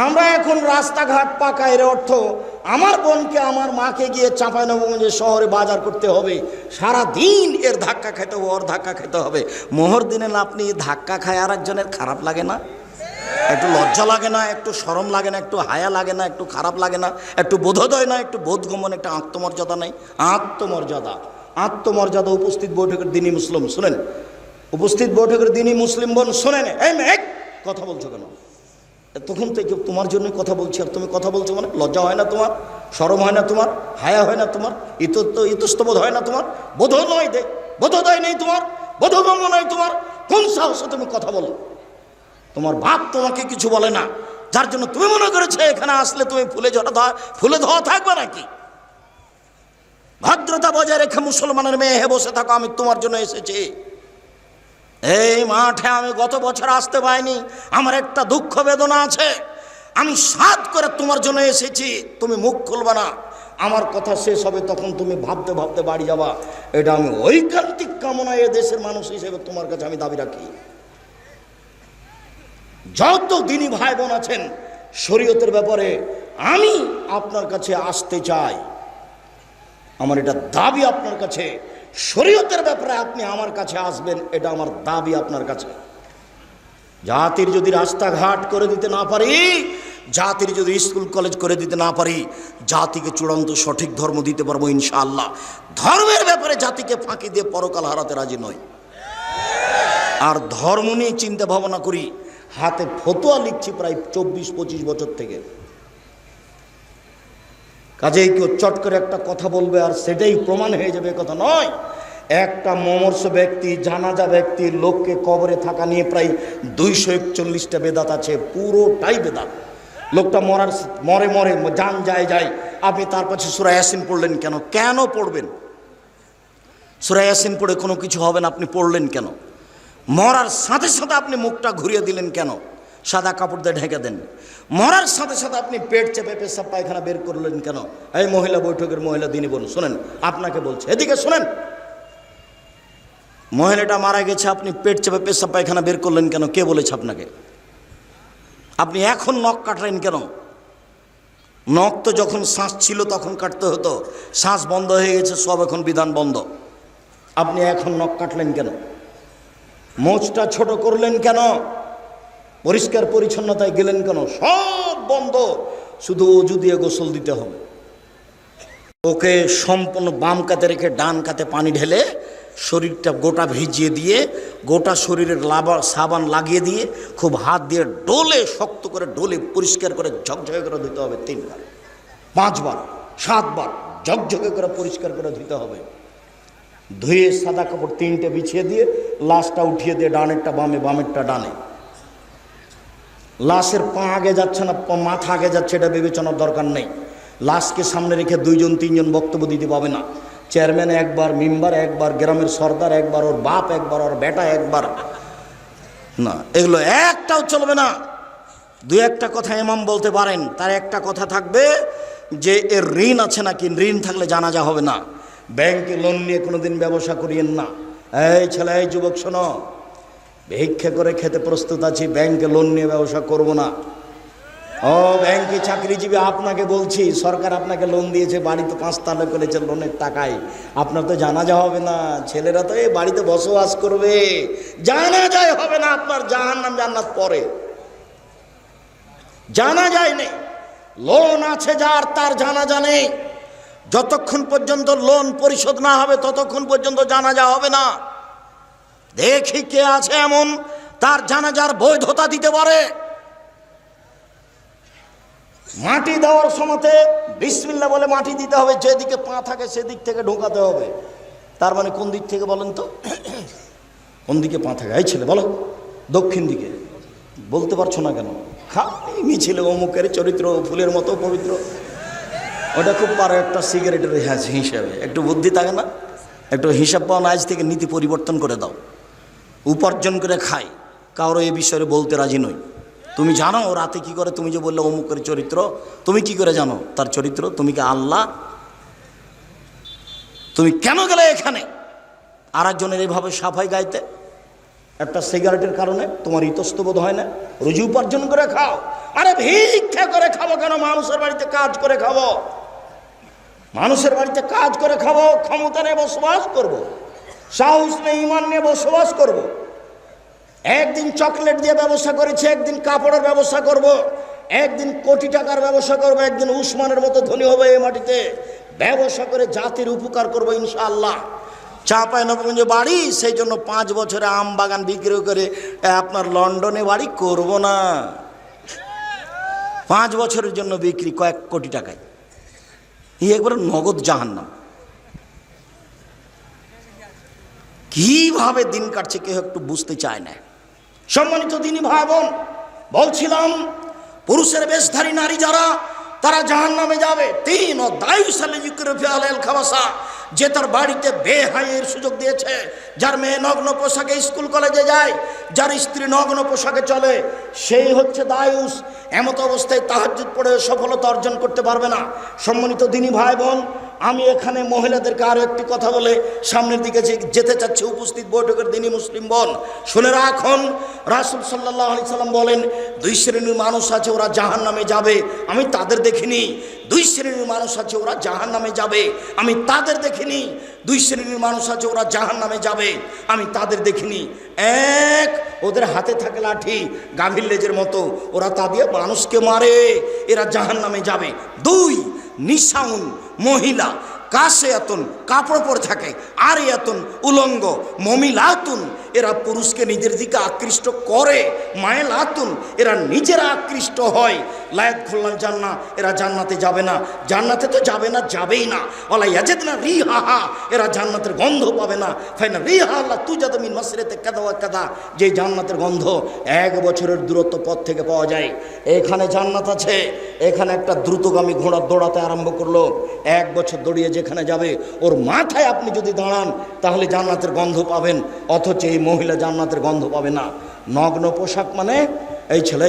আমরা এখন রাস্তাঘাট পাকা, এর অর্থ আমার বোনকে আমার মাকে গিয়ে চাঁপাইনবাবগঞ্জের শহরে বাজার করতে হবে, সারা দিন এর ধাক্কা খেতে হবে, ওর ধাক্কা খেতে হবে। মোহর দিনে আপনি ধাক্কা খায় আর একজনের খারাপ লাগে না? একটু লজ্জা লাগে না? একটু শরম লাগে না? একটু হায়া লাগে না? একটু খারাপ লাগে না? একটু বোধোদয় না? একটু বোধগমন, একটা আত্মমর্যাদা নেই? আত্মমর্যাদা, আত্মমর্যাদা। উপস্থিত বৈঠকের দিনই মুসলিম শুনেন, উপস্থিত বৈঠকের দিনই মুসলিম বোন শোনেন। এই মেঘ, কথা বলছো কেন? তখন থেকে তোমার জন্যই কথা বলছি, আর তুমি কথা বলছো মানে লজ্জা হয় না তোমার? শরম হয় না তোমার? হায়া হয় না তোমার? ইতস্তবোধ হয় না তোমার? বোধোদয় নেই তোমার? বোধগম্য নয় তোমার? কোন সাহসে তুমি কথা বলো? তোমার বাপ তোমাকে কিছু বলে না, যার জন্য তুমি মনে করেছো এখানে আসলে তুমি ফুলে ধোয়া থাকবে নাকি? ভদ্রতা বজায় রেখে মুসলমানের মেয়ে হে বসে থাকো, আমি তোমার জন্য এসেছি। এই মাঠে আমি গত বছর আসতে পাইনি, আমার একটা দুঃখ বেদনা আছে, আমি সাধ করে তোমার জন্য এসেছি। তুমি মুখ খুলবে না, আমার কথা শেষ হবে তখন তুমি ভাবতে ভাবতে বাড়ি যাবা। এটা আমি ঐকান্তিক কামনা এ দেশের মানুষ হিসেবে তোমার কাছে আমি দাবি রাখি। যত দিনী ভাই বোন আছেন, শরীয়তের ব্যাপারে আমি আপনার কাছে আসতে চাই, আমার এটা দাবি আপনার কাছে। শরীয়তের ব্যাপারে আপনি আমার কাছে আসবেন, এটা আমার দাবি আপনার কাছে। জাতির যদি রাস্তাঘাট করে দিতে না পারি, জাতির যদি স্কুল কলেজ করে দিতে না পারি, জাতিকে চূড়ান্ত সঠিক ধর্ম দিতে পারবো ইনশাআল্লাহ। ধর্মের ব্যাপারে জাতিকে ফাঁকি দিয়ে পরকাল হারাতে রাজি নই। আর ধর্ম নিয়ে চিন্তা ভাবনা করি, হাতে ফতোয়া লিখছি প্রায় 24-25 বছর থেকে। কাজেই কেউ চট করে একটা কথা বলবে আর সেটাই প্রমাণ হয়ে যাবে, কথা নয়। একটা মমর্ষ ব্যক্তি, জানাজা ব্যক্তি, লোককে কবরে থাকা নিয়ে প্রায় 241টা বেদাত আছে, পুরোটাই বেদাত। লোকটা মরে জান যায়, আপনি তার পাশে সূরা ইয়াসিন পড়লেন কেন? কেন পড়বেন? সূরা ইয়াসিন পড়ে কোনো কিছু হবে না, আপনি পড়লেন কেন? মরার সাথে সাথে আপনি মুখটা ঘুরিয়ে দিলেন কেন? সাদা কাপড় দিয়ে ঢেকে দেন। মরার সাথে সাথে আপনি পেট চেপে পেশাব পায়খানা বের করলেন কেন? এই মহিলা বৈঠকের মহিলা দিনী বোন শোনেন, আপনাকে বলছে, এদিকে শোনেন। মহিলাটা মারা গেছে, আপনি পেট চেপে পেশাব পায়খানা বের করলেন কেন? কে বলেছে আপনাকে? আপনি এখন নখ কাটলেন কেন? নখ তো যখন শ্বাস ছিল তখন কাটতে হতো, শ্বাস বন্ধ হয়ে গেছে, সব এখন বিধান বন্ধ। আপনি এখন নখ কাটলেন কেন? মোচটা ছোট করলেন কেন? পরিষ্কার পরিচ্ছন্নতায় গেলেন কেন? সব বন্ধ, শুধু অজু দিয়ে গোসল দিতে হবে। ওকে সম্পূর্ণ বাম কাতে রেখে ডান কাতে পানি ঢেলে শরীরটা গোটা ভিজিয়ে দিয়ে, গোটা শরীরের সাবান লাগিয়ে দিয়ে, খুব হাত দিয়ে ডোলে, শক্ত করে ডোলে, পরিষ্কার করে ঝকঝকে করে ধুতে হবে। 3 বার, 5 বার, 7 বার ঝকঝকে করে পরিষ্কার করে ধুতে হবে। ধুয়ে সাদা কাপড় 3টে বিছিয়ে দিয়ে, লাশটা উঠিয়ে দিয়ে, ডানেরটা বামে, বামেরটা ডানে। লাশের পা আগে যাচ্ছে না, মাথা আগে যাচ্ছে, এটা বিবেচনার দরকার নেই। লাশকে সামনে রেখে 2-3জন বক্তব্য দিতে পাবে না। চেয়ারম্যান একবার, মেম্বার একবার, গ্রামের সর্দার একবার, ওর বাপ একবার, ওর বেটা একবার, না, এগুলো একটাও চলবে না। 2-1টা কথা ইমাম বলতে পারেন, তার একটা কথা থাকবে যে এর ঋণ আছে নাকি, ঋণ থাকলে জানাজা হবে না। ব্যাংকে লোন নিয়ে কোনোদিন ব্যবসা করিয়েন না। এই ছেলে, এই যুবক শোনো, ভিক্ষা করে খেতে প্রস্তুত আছি, ব্যাংকে লোন নিয়ে ব্যবসা করব না। ও ব্যাংকে চাকরিজীবী, আপনাকে বলছি, সরকার আপনাকে লোন দিয়েছে, বাড়িতে 5 তলা করেছে লোনের টাকায়, আপনার তো জানাজা হবে না, ছেলেরা তো এই বাড়িতে বসবাস করবে, জানাজাই হবে না আপনার, জাহান্নাম জান্নাত পরে, জানাজাই নেই। লোন আছে যার, তার জানাজা নেই। যতক্ষণ পর্যন্ত লোন পরিশোধ না হবে ততক্ষণ পর্যন্ত জানাজা হবে না। দেখি কে আছে এমন তার জানাজার বৈধতা দিতে পারে। মাটি দেওয়ার সময়তে বিসমিল্লাহ বলে মাটি দিতে হবে, যেদিকে পা থাকে সেদিক থেকে ঢোকাতে হবে। তার মানে কোন দিক থেকে বলেন তো? কোন দিকে পা থাকে? এই ছেলে বলো, দক্ষিণ দিকে। বলতে পারছো না কেন? মিছিলে অমুকের চরিত্র ফুলের মতো পবিত্র, ওটা খুব পারো একটা সিগারেটের হিসাবে। একটু বুদ্ধি থাকে না? একটু হিসাব পাও না, আজ থেকে নীতি পরিবর্তন করে দাও। উপার্জন করে খাই, কারো এই বিষয়ে বলতে রাজি নই। তুমি জানো ও রাতে কি করে? তুমি যে বললে অমুকের চরিত্র, তুমি কি করে জানো তার চরিত্র? তুমি কি আল্লাহ? তুমি কেন গেলে এখানে আর একজনের এইভাবে সাফাই গাইতে? একটা সিগারেটের কারণে তোমার ইতস্তবোধ হয় না? রুজি উপার্জন করে খাও। আরে ভিক্ষা করে খাবো কেন? মানুষের বাড়িতে কাজ করে খাবো, মানুষের বাড়িতে কাজ করে খাবো। ক্ষমতা নিয়ে বসবাস করবো, সাহস নিয়ে ইমান নিয়ে বসবাস করব। একদিন চকলেট দিয়ে ব্যবসা করেছি, একদিন কাপড়ের ব্যবসা করব, একদিন কোটি টাকার ব্যবসা করব, একদিন উসমানের মতো ধনী হবে এই মাটিতে। ব্যবসা করে জাতির উপকার করবো ইনশাআল্লাহ। চাঁপাইনবাবগঞ্জে বাড়ি, সেই জন্য 5 বছরে আম বাগান বিক্রি করে আপনার লন্ডনে বাড়ি করব না। 5 বছরের জন্য বিক্রি কয়েক কোটি টাকায়, এই একবার নগদ জাহান্নাম। কিভাবে দিন কাটছে কেউ একটু বুঝতে চায় না। সম্মানিত দিনী ভাই বোন, বলছিলাম পুরুষের বেশধারী নারী যারা, তারা জাহান্নামে যাবে। 3 ও দায়ু সালে ইউক্রেফি আলাইল খাবাসা, যে তার বাড়িতে বেহাইয়ের সুযোগ দিয়েছে, যার মেয়ে নগ্ন পোশাকে স্কুল কলেজে যায়, যার স্ত্রী নগ্ন পোশাকে চলে, সেই হচ্ছে দায়ুস। এমত অবস্থায় তাহাজ্জুদ পড়ে সফলতা অর্জন করতে পারবে না। সম্মানিত দিনী ভাই বোন, আমি এখানে মহিলাদেরকে আরো একটি কথা বলে সামনের দিকে যেতে চাচ্ছি। উপস্থিত বৈঠকের দিনী মুসলিম বোন, শুনে রাখুন, রাসূল সাল্লাল্লাহু আলাইহি সাল্লাম বলেন, 2 শ্রেণীর মানুষ আছে ওরা জাহান্নামে যাবে, আমি তাদের দেখিনি। 2 শ্রেণীর মানুষ আছে ওরা জাহান্নামে যাবে, আমি তাদের দেখিনি। 2 শ্রেণীর মানুষ আছে ওরা জাহান্নামে যাবে, আমি তাদের দেখিনি। 1, ওদের হাতে থাকে লাঠি গাভীর লেজের মতো, ওরা তা দিয়ে মানুষকে মারে, এরা জাহান্নামে যাবে। 2, নিসাউন, মহিলা, কাসিয়াতুন, কাপড় পরে থাকে, আরিয়াতুন, উলঙ্গ, মমিলাতুন, এরা পুরুষকে নিজের দিকে আকৃষ্ট করে, মায়েলাতুন, এরা নিজেরা আকৃষ্ট হয়। লায়াত খুললাল জান্না, এরা জান্নাতে যাবে না। জান্নাতে তো যাবে না, যাবেই না। ওলা ইয়াজিদনা রিহাহা, এরা জান্নাতের গন্ধ পাবে না। ফাইনা রিহা আল্লাহ তুজাদু মিন মাসরিতে কাদা ওয়া কাদা, যে জান্নাতের গন্ধ 1 বছরের দূরত্ব পথ থেকে পাওয়া যায়। এখানে জান্নাত আছে, এখানে একটা দ্রুতগামী ঘোড়া দৌড়াতে আরম্ভ করলো, 1 বছর দৌড়িয়ে যেখানে যাবে, ওর মাথায় আপনি যদি দাঁড়ান তাহলে জান্নাতের গন্ধ পাবেন, অথচ এই মহিলা জান্নাতের গন্ধ পাবে না। নগ্ন পোশাক মানে, এই ছেলে,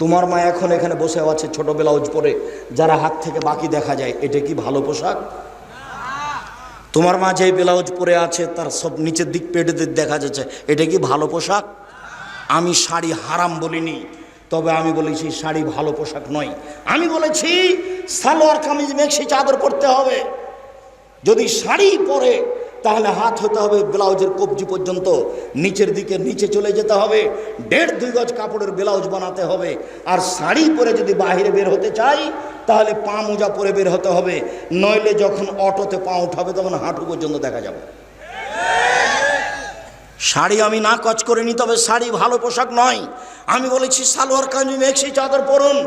তোমার মা এখন এখানে বসে আছে ছোট ব্লাউজ পরে, যারা হাত থেকে বাকি দেখা যায়, এটা কি ভালো পোশাক? তোমার মা যে ব্লাউজ পরে আছে তার সব নিচের দিক পেটে দেখা যাচ্ছে, এটা কি ভালো পোশাক? আমি শাড়ি হারাম বলিনি, তবে আমি বলেছি শাড়ি ভালো পোশাক নয়। আমি বলেছি সালোয়ার কামিজ মেক্সি চাদর পরতে হবে। যদি শাড়ি পরে তাহলে হাত হতে হবে ব্লাউজের কবজি পর্যন্ত, নিচের দিকে নিচে চলে যেতে হবে, 1.5-2 গজ কাপড়ের ব্লাউজ বানাতে হবে। আর শাড়ি পরে যদি বাইরে বের হতে চাই তাহলে পা মোজা পরে বের হতে হবে, নইলে যখন অটোতে পা উঠাবে তখন হাঁটু পর্যন্ত দেখা যাবে। শাড়ি আমি না কচ করিনি, তবে শাড়ি ভালো পোশাক নয়। আমি বলেছি সালোয়ার কামিজ মেক্সি চাদর পরুন।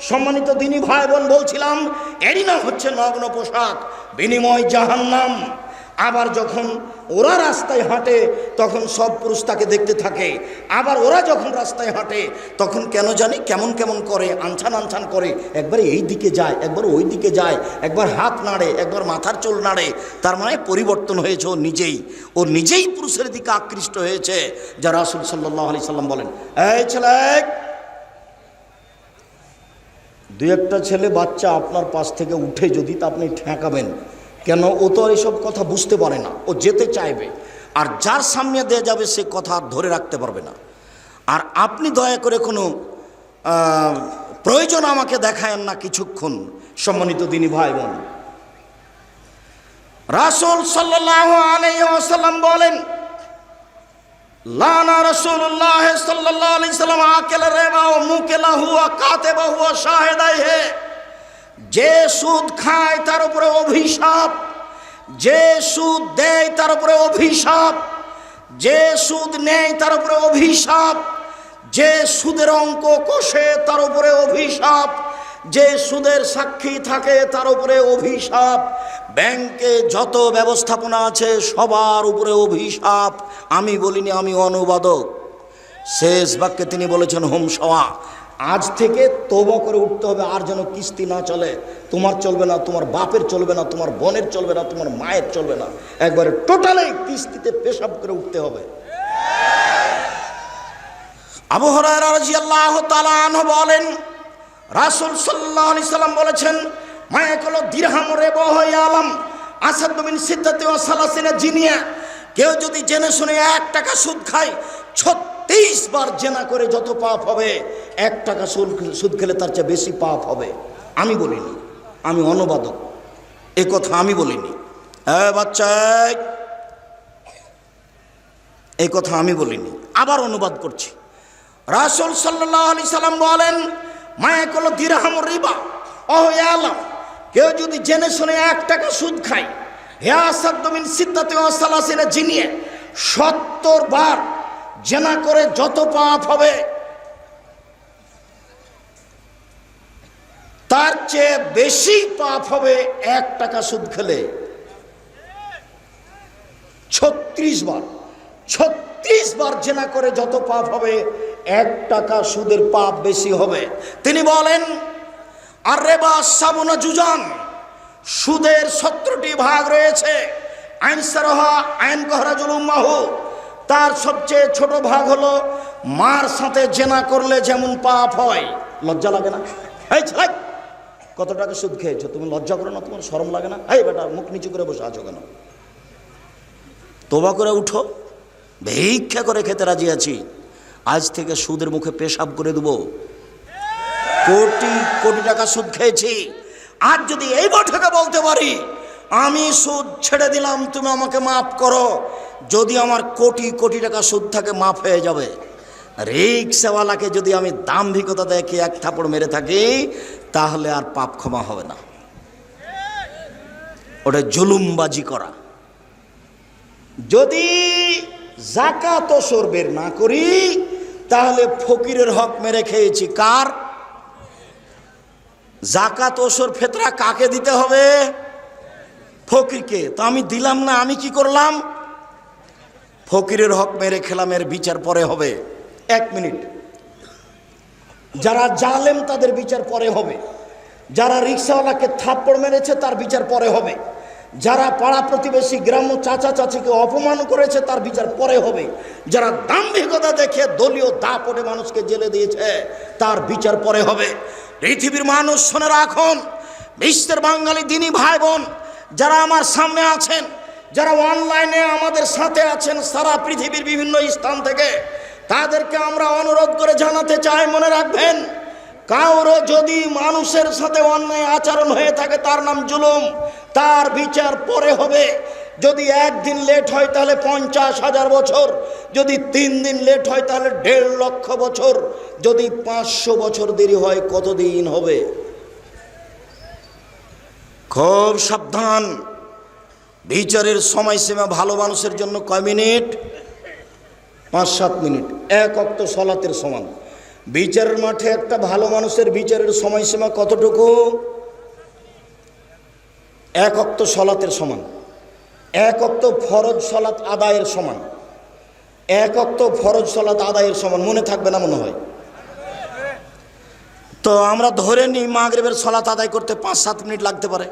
সম্মানিত দিনী ভাই বোন, বলছিলাম এরই নাম হচ্ছে নগ্ন পোশাক, বিনিময় জাহান্নাম। আবার যখন ওরা রাস্তায় হাঁটে তখন সব পুরুষ তাকে দেখতে থাকে, আবার ওরা যখন রাস্তায় হাঁটে তখন কেন জানি কেমন কেমন করে, আনছান আনছান করে, একবার এই দিকে যায়, একবার ওই দিকে যায়, একবার হাত নাড়ে, একবার মাথার চুল নাড়ে। তার মানে পরিবর্তন হয়েছে ও নিজেই পুরুষের দিকে আকৃষ্ট হয়েছে, যা রাসূল সাল্লাল্লাহু আলাইহি সাল্লাম বলেন, এই ছেলে, 2-1টা ছেলে বাচ্চা আপনার পাশ থেকে উঠে যদি তা আপনি ঠেকাবেন কেন? ও তো এসব কথা বুঝতে পারে না, ও যেতে চাইবে, আর যার সামনে দেয়া যাবে সে কথা ধরে রাখতে পারবে না। আর আপনি দয়া করে কোনো প্রয়োজন আমাকে দেখায়েন না কিছুক্ষণ। সম্মানিত দিনী ভাই বোন, রাসূল সাল্লাল্লাহু আলাইহি ওয়াসাল্লাম বলেন, লানা রাসূলুল্লাহ সাল্লাল্লাহু আলাইহি সাল্লাম আকেল রিবা ওয়া মুকিলাহু ওয়া কাতিবাহু ওয়া শাহিদাইহি। যে সুদ খায় তার উপরে অভিশাপ, যে সুদ দেয় তার উপরে অভিশাপ, যে সুদ নেয় তার উপরে অভিশাপ, যে সুদের অঙ্ক কষে তার উপরে অভিশাপ, যে সুদের সাক্ষী থাকে তার উপরে অভিশাপ, ব্যাংকে যত ব্যবস্থাপনা আছে সবার উপরে অভিশাপ। আমি বলিনি, আমি অনুবাদক। শেষ বাক্যে তিনি বলেছেন হোম সওয়া, আজ থেকে তওবা করে উঠতে হবে, আর যেন কিস্তি না চলে। তোমার চলবে না, তোমার বাপের চলবে না, তোমার বোনের চলবে না, তোমার মায়ের চলবে না, একবারে টোটালি কিস্তিতে পেশাব করে উঠতে হবে। আবু হুরায়রা রাদিয়াল্লাহু তাআলা আনহু বলেন, রাসূল সাল্লাল্লাহু আলাইহি সাল্লাম বলেছেন, মায়াকুল দিরহাম রিবাহু ইয়ালাম আসাদু মিন সিদ্দাতি ওয়া সালাসিনা জিনিয়া। কেউ যদি জেনে শুনে 1 টাকা সুদ খায়, 36 বার জেনা করে যত পাপ হবে, 1 টাকা সুদ খেলে তার চেয়ে বেশি পাপ হবে। আমি বলিনি, আমি অনুবাদক, এ কথা আমি বলিনি। হ্যাঁ বাচ্চা, এই কথা আমি বলিনি, আবার অনুবাদ করছি। রাসূল সাল্লাল্লাহু আলাইহি সাল্লাম বলেন, মায়াকুল দিরহাম রিবা ওয়া ইয়ালাম। কেউ যদি জেনে শুনে 1 টাকা সুদ খায়, হে আসাদু মিন সিদ্দাতি ওয়া সালাসিনা জিনিয়া, 70 বার জেনা করে যত পাপ হবে, তার চেয়ে বেশি পাপ হবে 1 টাকা সুদ খেলে। 36 বার, 36 বার জেনা করে যত পাপ হবে, 1 টাকা সুদের পাপ বেশি হবে। তিনি বলেন, আর রিবা সাবুনা জুজান, সুদের 17টি ভাগ রয়েছে। আইন সারহা আইন কহরাজুল উম্মাহু, তার সবচেয়ে ছোট ভাগ হলো মার সাথে জেনা করলে যেমন পাপ হয়। লজ্জা লাগে না? এই ছেলে, কত টাকা সুদ খেয়েছো, তুমি লজ্জা করো না? তোমার শরম লাগে না? এই বেটা, মুখ নিচু করে বসে আছো কেন? তওবা করে উঠো। ভিক্ষা করে খেতে রাজি আছি, আজ থেকে সুদের মুখে পেশাব করে দেবো। কোটি কোটি টাকা সুদ খেয়েছি, আজ যদি এই বৈঠকে বলতে পারি আমি সুদ ছেড়ে দিলাম, তুমি আমাকে মাফ করো, যদি আমার কোটি কোটি টাকা সুদ থাকে মাফ হয়ে যাবে। রিক্সাওয়ালাকে যদি আমি দাম্ভিকতা দেখে 1 থাপড় মেরে থাকি, তাহলে আর পাপ ক্ষমা হবে না। ওটা জুলুমবাজি করা। যদি যাকাত ওসর বের না করি, তাহলে ফকিরের হক মেরে খেয়েছি। কার? যাকাত ওসর ফেতরা কাকে দিতে হবে? ফকিরকে। তো আমি দিলাম না, আমি কি করলাম? ফকিরের হক মেরে খেলাম, এর বিচার পরে হবে। 1 মিনিট। যারা জালেম তাদের বিচার পরে হবে, যারা রিক্সাওয়ালাকে থাপ্পড় মেরেছে তার বিচার পরে হবে, যারা পাড়া প্রতিবেশী গ্রাম্য চাচা চাচিকে অপমান করেছে তার বিচার পরে হবে, যারা দাম্ভিকতা দেখে দলীয় দাপটে মানুষকে জেলে দিয়েছে তার বিচার পরে হবে। পৃথিবীর মানুষ শুনে রাখুন, বিশ্বের বাঙালি দিনী ভাই বোন যারা আমার সামনে আছেন, যারা অনলাইনে আমাদের সাথে আছেন সারা পৃথিবীর বিভিন্ন স্থান থেকে, তাদেরকে আমরা অনুরোধ করে জানাতে চাই, মনে রাখবেন, কারো যদি মানুষের সাথে অন্যায় আচরণ হয়ে থাকে তার নাম জুলুম, তার বিচার পরে হবে। যদি 1 দিন লেট হয় তাহলে 50,000 বছর, যদি 3 দিন লেট হয় তাহলে 1.5 লক্ষ বছর, যদি 500 বছর দেরি হয় কতদিন হবে? খুব সাবধান। বিচারের সময়সীমা ভালো মানুষের জন্য কয় মিনিট? 5-7 মিনিট, 1 ওয়াক্ত সালাতের সমান। বিচারের মাঠে একটা ভালো মানুষের বিচারের সময়সীমা কতটুকু? 1 ওয়াক্ত সালাতের সমান, 1 ওয়াক্ত ফরজ সালাত আদায়ের সমান, 1 ওয়াক্ত ফরজ সালাত আদায়ের সমান। মনে থাকবে না মনে হয়? তো আমরা ধরে নিই মাগরিবের সালাত আদায় করতে 5-7 মিনিট লাগতে পারে,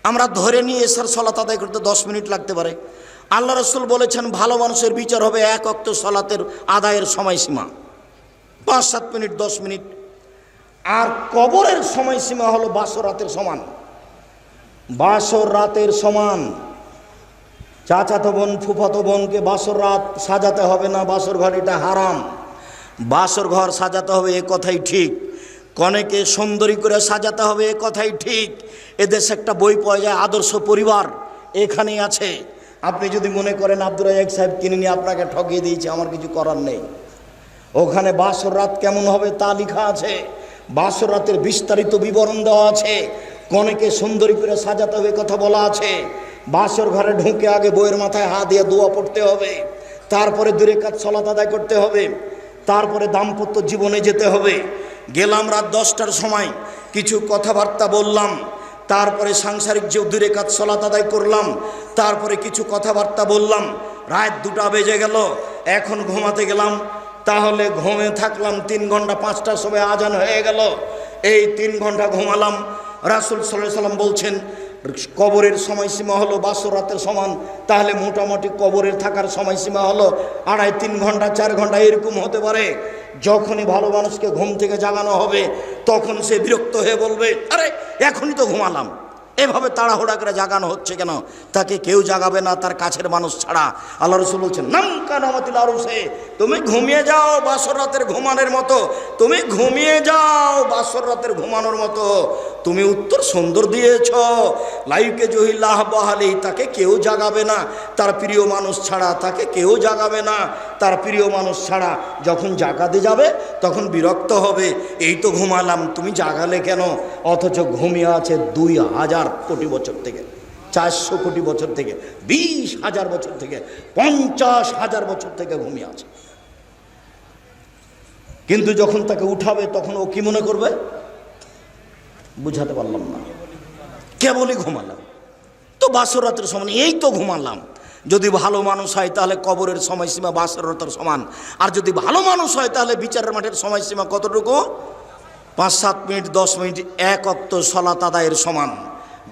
আমরা ধরে নিই এশার সালাত আদায় করতে 10 মিনিট লাগতে পারে। আল্লাহ রাসূল বলেছেন ভালো মানুষের বিচার হবে 1 ওয়াক্ত সালাতের আদায়ের সময়সীমা 5-7 মিনিট, 10 মিনিট। আর কবরের সময়সীমা হলো বাসর রাতের সমান। বাসর রাতের সমান। চাচাতো বোন ফুফাতো বোনকে বাসর রাত সাজাতে হবে না, বাসর ঘর এটা হারাম। বাসর ঘর সাজাতে হবে, এ কথাই ঠিক। কনেকে সুন্দরী করে সাজাতে হবে, এ কথাই ঠিক। এদেশে একটা বই পাওয়া যায় আদর্শ পরিবার, এখানেই আছে। আপনি যদি মনে করেন আব্দুর রাজ্জাক সাহেব কিনে নিয়ে আপনাকে ঠকিয়ে দিয়েছে, আমার কিছু করার নেই। ওখানে বাসর রাত কেমন হবে তা লেখা আছে, বাসর রাতের বিস্তারিত বিবরণ দেওয়া আছে। কনেকে সুন্দরী করে সাজাতে হবে কথা বলা আছে। বাসর ঘরে ঢুকে আগে বইয়ের মাথায় হাত দিয়ে দোয়া পড়তে হবে, তারপরে 2 রাকাত সালাত আদায় করতে হবে, তারপরে দাম্পত্য জীবনে যেতে হবে। গেলাম রাত 10টার সময়, কিছু কথাবার্তা বললাম, তারপরে সাংসারিক যে 2 রাকাত সালাত আদায় করলাম, তারপরে কিছু কথাবার্তা বললাম, রাত 2টা বেজে গেল। এখন ঘুমাতে গেলাম, তাহলে ঘুমে থাকলাম 3 ঘন্টা, 5টার সময় আজান হয়ে গেল। এই 3 ঘন্টা ঘুমালাম। রাসূল সাল্লাল্লাহু আলাইহি সাল্লাম বলছেন কবরের সময়সীমা হলো বাসর রাতের সমান, তাহলে মোটামুটি কবরের থাকার সময়সীমা হলো 2.5-3 ঘন্টা, 4 ঘন্টা এরকম হতে পারে। যখনই ভালো মানুষকে ঘুম থেকে জাগানো হবে তখন সে বিরক্ত হয়ে বলবে, আরে এখনই তো ঘুমালাম, এভাবে তাড়াহুড়া করে জাগানো হচ্ছে কেন? তাকে কেউ জাগাবে না তার কাছের মানুষ ছাড়া। আল্লাহ রাসূল বলছেন নাম কানামাতিল আরুসে, তুমি ঘুমিয়ে যাও বাসর রাতের ঘুমানোর মতো, তুমি ঘুমিয়ে যাও বাসর রাতের ঘুমানোর মতো। তুমি উত্তর সুন্দর দিয়েছ, লাইকে জহিল্লাহ বাহালি, তাকে কেউ জাগাবে না তার প্রিয় মানুষ ছাড়া, তাকে কেউ জাগাবে না তার প্রিয় মানুষ ছাড়া। যখন জাগাতে যাবে তখন বিরক্ত হবে, এই তো ঘুমালাম তুমি জাগালে কেন? অথচ ঘুমিয়ে আছে 2000 কোটি বছর থেকে, 400 কোটি বছর থেকে, 20,000 বছর থেকে, 50,000 বছর থেকে ঘুমিয়ে আছে। কিন্তু যখন তাকে উঠাবে তখন ও কি মনে করবে? বুঝাতে পারলাম না, কেবলই ঘুমালাম তো বাসর রাতের সমান, এই তো ঘুমালাম। যদি ভালো মানুষ হয় তাহলে কবরের সময়সীমা বাসর রাতের সমান, আর যদি ভালো মানুষ হয় তাহলে বিচারের মাঠের সময়সীমা কতটুকু? 5-7 মিনিট, 10 মিনিট, 1 ওয়াক্ত সালাত আদায়ের সমান।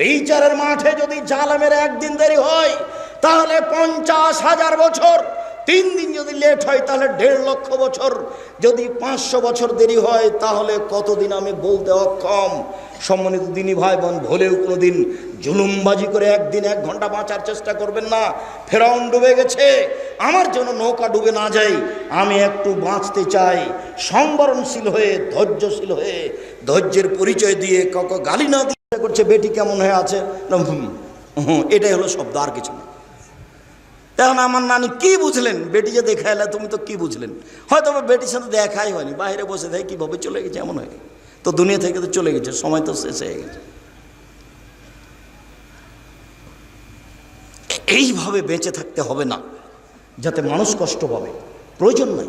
বিচারের মাঠে যদি জালেমের 1 দিন দেরি হয় তাহলে 50,000 বছর, 3 দিন যদি লেট হয় তাহলে 1.5 লক্ষ বছর, যদি 500 বছর দেরি হয় তাহলে কতদিন আমি বলতে অক্ষম। সম্মানিত দিনী ভাই বোন, ভুলেও কোনোদিন জুলুমবাজি করে 1 দিন 1 ঘন্টা বাঁচার চেষ্টা করবেন না। ফেরাউন ডুবে গেছে, আমার জন্য নৌকা ডুবে না যায়, আমি একটু বাঁচতে চাই। সংবরণশীল হয়ে, ধৈর্যশীল হয়ে, ধৈর্যের পরিচয় দিয়ে কাউকে গালি না দিয়ে করছে বেটি কেমন হয়ে আছে, এটাই হলো শব্দ, আর কিছু না। তখন আমার নানি কি বুঝলেন? বেটি যে দেখা এলে তুমি তো কি বুঝলেন? হয়তো বেটির সাথে দেখাই হয়নি, বাইরে বসে দেখে কীভাবে চলে গেছে, এমন হয় তো দুনিয়া থেকে তো চলে গেছে, সময় তো শেষ হয়ে গেছে। এইভাবে বেঁচে থাকতে হবে না যাতে মানুষ কষ্ট পাবে, প্রয়োজন নাই।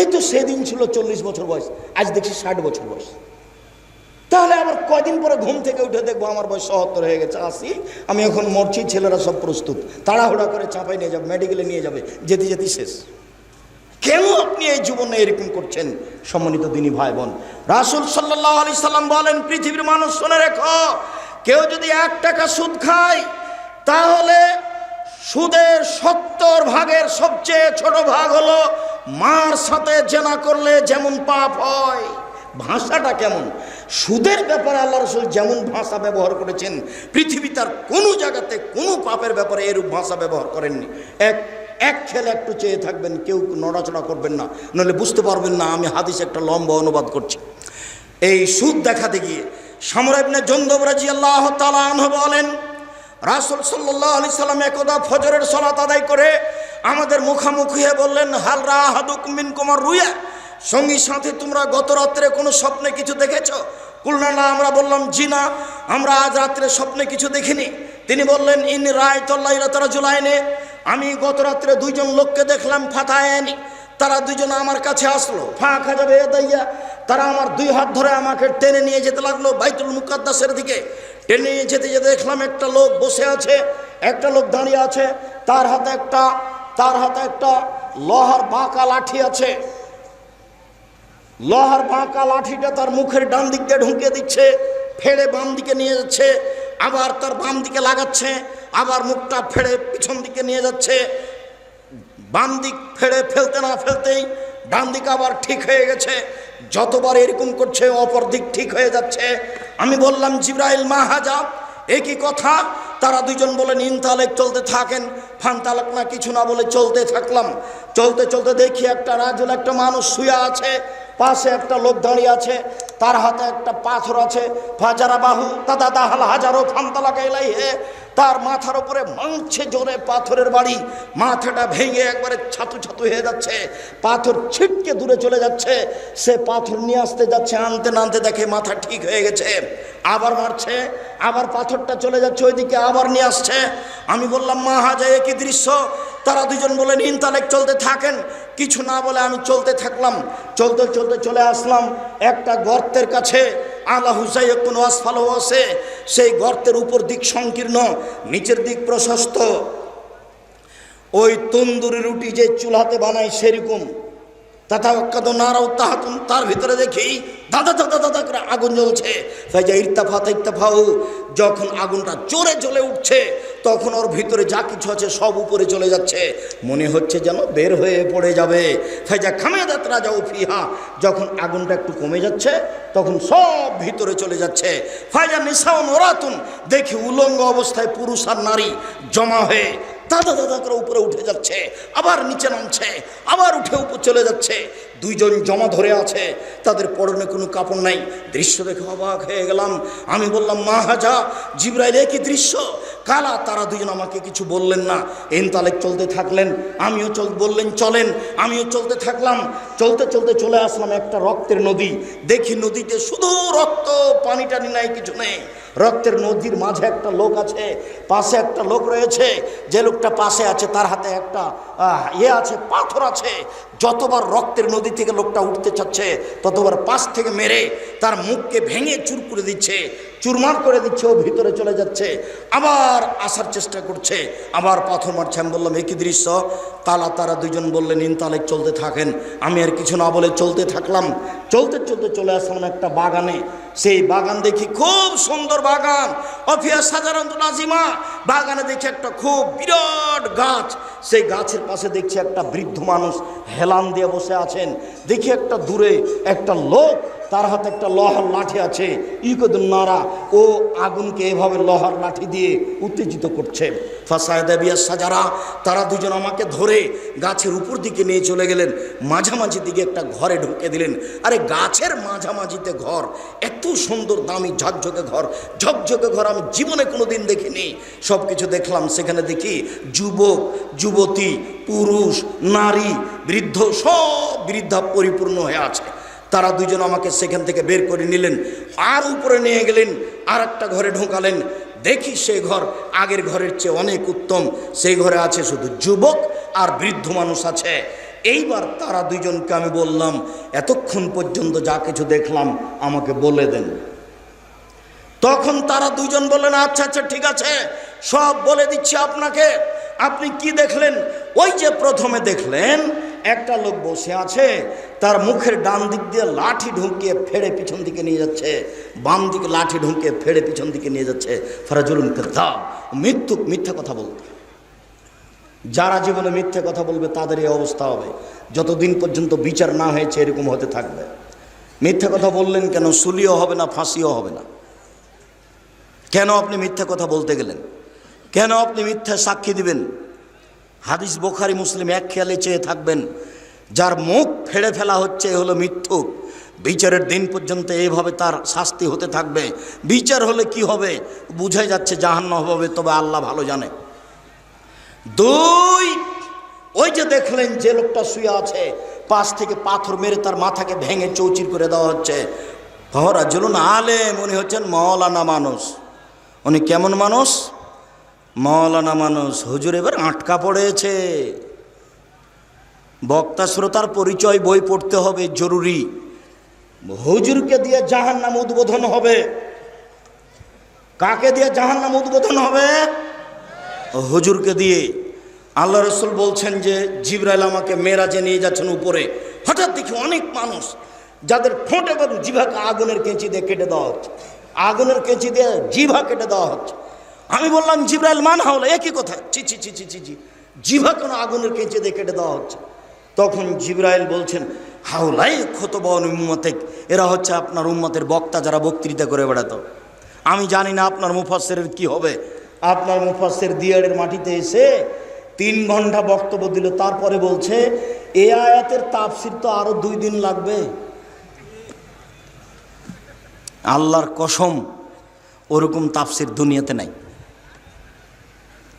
এই তো সেদিন ছিল 40 বছর বয়স, আজ দেখছি 60 বছর বয়স। তাহলে আবার কয়দিন পরে ঘুম থেকে উঠে দেখবো আমার বয়স 77 হয়ে গেছে, 80, আমি এখন মরছি, ছেলেরা সব প্রস্তুত, তাড়াহুড়া করে চাপাই নিয়ে যাবে, মেডিকেলে নিয়ে যাবে, যেতে যেতে শেষ। কেন আপনি এই জীবনে এরকম করছেন? সম্মানিত দিনী ভাই বোন, রাসূল সাল্লাল্লাহু আলাইহি সাল্লাম বলেন, পৃথিবীর মানুষ শুনে রেখো, কেউ যদি 1 টাকা সুদ খায় তাহলে সুদের 70 ভাগের সবচেয়ে ছোট ভাগ হলো মার সাথে জেনা করলে যেমন পাপ হয়। ভাষাটা কেমন? সুদের ব্যাপারে আল্লাহ রাসূল যেমন ভাষা ব্যবহার করেছেন, পৃথিবী তার কোনো জায়গাতে কোনো পাপের ব্যাপারে এরূপ ভাষা ব্যবহার করেননি। এক খেলে একটু চেয়ে থাকবেন, কেউ নড়াচড়া করবেন না, নইলে বুঝতে পারবেন না আমি হাদিস একটা লম্বা অনুবাদ করছি। এই সুদ দেখাতে গিয়ে সামরা ইবনে জুনদুব রাদিয়াল্লাহু তাআলা আনহু বলেন, রাসূল সাল্লাল্লাহু আলাইহি সাল্লাম একদা ফজরের সালাত আদায় করে আমাদের মুখামুখি হয়ে বললেন, হাল রাহাদুকুম মিনকুম আর-রুয়া, সঙ্গী সাথে তোমরা গত রাত্রে কোনো স্বপ্নে কিছু দেখেছো? কুলনা না, আমরা বললাম জি না, আমরা আজ রাত্রে স্বপ্নে কিছু দেখিনি। তিনি বললেন, ইন রাআইতুল্লাইলাতা রাজুলাইনে, আমি গত রাত্রে 2 জন লোককে দেখলাম, ফাতায়ানি, তারা 2 জন আমার কাছে আসলো, ফাঁকা যাবে দাইয়া, তারা আমার 2 হাত ধরে আমাকে টেনে নিয়ে যেতে লাগলো বাইতুল মুকাদ্দাসের দিকে। টেনে নিয়ে যেতে যেতে দেখলাম একটা লোক বসে আছে, একটা লোক দাঁড়িয়ে আছে, তার হাতে একটা লোহার বাঁকা লাঠি আছে। লোহার বাঁকা লাঠিটা তার মুখের ডান দিক দিয়ে ঢুকিয়ে দিচ্ছে, ফেড়ে বাম দিকে নিয়ে যাচ্ছে, আবার তার বাম দিকে লাগাচ্ছে, আবার মুখটা ফেড়ে পিছন দিকে নিয়ে যাচ্ছে। বাম দিক ফেড়ে ফেলতে না ফেলতেই ডান দিক আবার ঠিক হয়ে গেছে। যতবার এরকম করছে অপর দিক ঠিক হয়ে যাচ্ছে। আমি বললাম, জিবরাইল মা হাজা, একই কথা। তারা 2 জন বলেন, ইনতালেক, চলতে থাকেন। ফানতালেক না, কিছু না বলে চলতে থাকলাম। চলতে চলতে দেখি একটা রাজুল, একটা মানুষ শুয়ে আছে, পাশে একটা লোক দাঁড়িয়ে আছে, তার হাতে একটা পাথর আছে। ফাজারা বাহু দাদা দাহাল হাজারো ফান্তালা গাইলাই হে, তার মাথার উপরে মাংছে জোরে পাথরের বাড়ি, মাথাটা ভেঙে একবারে ছাতু ছাতু হয়ে যাচ্ছে, পাথর ছিটকে দূরে চলে যাচ্ছে। সে পাথর নিয়ে আসতে যাচ্ছে, আনতে নানতে দেখে মাথা ঠিক হয়ে গেছে, আবার মারছে, আবার পাথরটা চলে যাচ্ছে ওইদিকে, আবার নিয়ে আসছে। আমি বললাম মা হাজা একই দৃশ্য। তারা দুজন বলেন ইনতালেক চলতে থাকেন। কিছু না বলে আমি চলতে থাকলাম। চলতে চলতে চলে আসলাম একটা গর্তের কাছে। আলা হুসাই কোনো আসফালও আছে, সেই গর্তের উপর দিক সংকীর্ণ, নিচের দিক প্রশস্ত। ওই তন্দুরি রুটি যে চুলাতে বানায় সেরকম। তথা নারাও তাহাতুন, তার ভিতরে দেখি দাদা দাদা দাদা করে আগুন জ্বলছে। ফাইজা ইর্তাফাও, যখন আগুনটা জোরে জ্বলে উঠছে তখন ওর ভিতরে যা কিছু আছে সব উপরে চলে যাচ্ছে, মনে হচ্ছে যেন বের হয়ে পড়ে যাবে। ফাইজা খামেদাত রাজাও ফিহা, যখন আগুনটা একটু কমে যাচ্ছে তখন সব ভিতরে চলে যাচ্ছে। ফাইজা নিসাউন ওরাতুন, দেখি উলঙ্গ অবস্থায় পুরুষ আর নারী জমা হয়ে দাদা দাদা করে উপরে উঠে যাচ্ছে, আবার নিচে নামছে, আবার উঠে উপর চলে যাচ্ছে। দুইজন জমা ধরে আছে, তাদের পরনে কোনো কাপড় নাই। দৃশ্য দেখে অবাক হয়ে গেলাম। আমি বললাম মা হাজা জিবরাইল একই দৃশ্য কালা। তারা দুজন আমাকে কিছু বললেন না, ইনতালেক চলতে থাকলেন। আমিও বললেন চলেন, আমিও চলতে থাকলাম। চলতে চলতে চলে আসলাম একটা রক্তের নদী। দেখি নদীতে শুধু রক্ত, পানি টানি নাই, কিছু নেই। রক্তের নদীর মাঝে একটা লোক আছে, পাশে একটা লোক রয়েছে। যে লোকটা পাশে আছে তার হাতে একটা আছে, পাথর আছে। যতবার রক্তের নদী থেকে লোকটা উঠতে চাচ্ছে ততবার পাশ থেকে মেরে তার মুখকে ভেঙে চুর করে দিচ্ছে, চুরমার করে দিচ্ছে। ও ভিতরে চলে যাচ্ছে, আবার আসার চেষ্টা করছে, আবার পাথর মারছে। আমি বললাম একই দৃশ্য। তারা দুজন বললেন ইনতালেক চলতে থাকেন। আমি আর কিছু না বলে চলতে থাকলাম। চলতে চলতে চলে আসলাম একটা বাগানে। সেই বাগান দেখি খুব সুন্দর বাগান, অফিয়া সাজারাতুল আজিমা। বাগানে দেখি একটা খুব বিরাট গাছ। সেই গাছের পাশে দেখছি একটা বৃদ্ধ মানুষ হেলান দিয়ে বসে আছেন। দেখি একটা দূরে একটা লোক, তার হাতে একটা লোহার লাঠি আছে। নারা, ও আগুনকে এভাবে লোহার লাঠি দিয়ে উত্তেজিত করছে। ফাসায়দাবিয়া সাজারা, তারা দুজন আমাকে ধরে গাছের উপর দিকে নিয়ে চলে গেলেন। মাঝামাঝি দিকে একটা ঘরে ঢুকে দিলেন। আরে গাছের মাঝামাঝিতে ঘর, এত সুন্দর দামি ঝকঝকে ঘর, ঝকঝকে ঘর আমি জীবনে কোনো দিন দেখিনি। সব কিছু দেখলাম। সেখানে দেখি যুবক, যুবতী, পুরুষ, নারী, বৃদ্ধ, সব বৃদ্ধা পরিপূর্ণ হয়ে আছে। তারা দুজন আমাকে সেখান থেকে বের করে নিলেন, আর উপরে নিয়ে গেলেন, আর একটা ঘরে ঢোকালেন। দেখি সেই ঘর আগের ঘরের চেয়ে অনেক উত্তম। সেই ঘরে আছে শুধু যুবক আর বৃদ্ধ মানুষ আছে। এইবার তারা দুজনকে আমি বললাম এতক্ষণ পর্যন্ত যা কিছু দেখলাম আমাকে বলে দেন। তখন তারা দুজন বললেন আচ্ছা আচ্ছা ঠিক আছে, সব বলে দিচ্ছি আপনাকে। আপনি কি দেখলেন? ওই যে প্রথমে দেখলেন একটা লোক বসে আছে, তার মুখের ডান দিক দিয়ে লাঠি ঢুকিয়ে ফেড়ে পিছন দিকে নিয়ে যাচ্ছে, বাম দিকে লাঠি ঢুকিয়ে ফেড়ে পিছন দিকে নিয়ে যাচ্ছে। ফারাজুলুন কাযাব, মিথ্যা কথা বলতে। যারা জীবনে মিথ্যে কথা বলবে তাদের এই অবস্থা হবে। যতদিন পর্যন্ত বিচার না হয়েছে এরকম হতে থাকবে। মিথ্যা কথা বললেন কেন? সুলিও হবে না, ফাঁসিও হবে না। কেন আপনি মিথ্যা কথা বলতে গেলেন? কেন আপনি মিথ্যা সাক্ষী দিবেন? হাদিস বুখারী মুসলিম এক খেয়ালে চেয়ে থাকবেন। যার মুখ ফেড়ে ফেলা হচ্ছে এ হলো মিথ্যুক। বিচারের দিন পর্যন্ত এইভাবে তার শাস্তি হতে থাকবে। বিচার হলে কি হবে? বুঝাই যাচ্ছে জাহান্নাম হবে, তবে আল্লাহ ভালো জানে। দুই, ওই যে দেখলেন যে লোকটা শুয়ে আছে, পাশ থেকে পাথর মেরে তার মাথাকে ভেঙে চৌচির করে দেওয়া হচ্ছে। রাজুলুন আলেম, উনি হচ্ছেন মাওলানা মানুষ। উনি কেমন মানুষ? মাওলানা মানুষ। হুজুর এবার আটকা পড়েছে। বক্তা শ্রোতার পরিচয় বই পড়তে হবে, জরুরি। হুজুরকে দিয়ে জাহান্নাম উদ্বোধন হবে। কাকে দিয়ে জাহান্নাম উদ্বোধন হবে? হুজুরকে দিয়ে। আল্লাহ রসুল বলছেন যে জিবরাইল আমাকে মেরাজে নিয়ে যাচ্ছেন উপরে। হঠাৎ দেখি অনেক মানুষ যাদের ঠোঁট এবং জিভাকে আগুনের কেঁচি দিয়ে কেটে দেওয়া হচ্ছে, আগুনের কেঁচি দিয়ে জিভা কেটে দেওয়া হচ্ছে। আমি বললাম জিবরাইল মান হাওলা, একই কথা। চি চি চি চি চি চি, জিভা কোনো আগুনের কেঁচি দিয়ে কেটে দেওয়া হচ্ছে। তখন জিবরাইল বলছেন হাওলাই খতবান উম্মতেক, এরা হচ্ছে আপনার উম্মতের বক্তা, যারা বক্তৃতা করে বেড়াতো। আমি জানি না আপনার মুফাসসিরের কি হবে। আপনার মুফাসসির দিয়াড়ের মাটিতে এসে 3 ঘন্টা বক্তব্য দিল, তারপরে বলছে এ আয়াতের তাফসির তো আরো 2 দিন লাগবে। আল্লাহর কসম ওরকম তাফসির দুনিয়াতে নাই।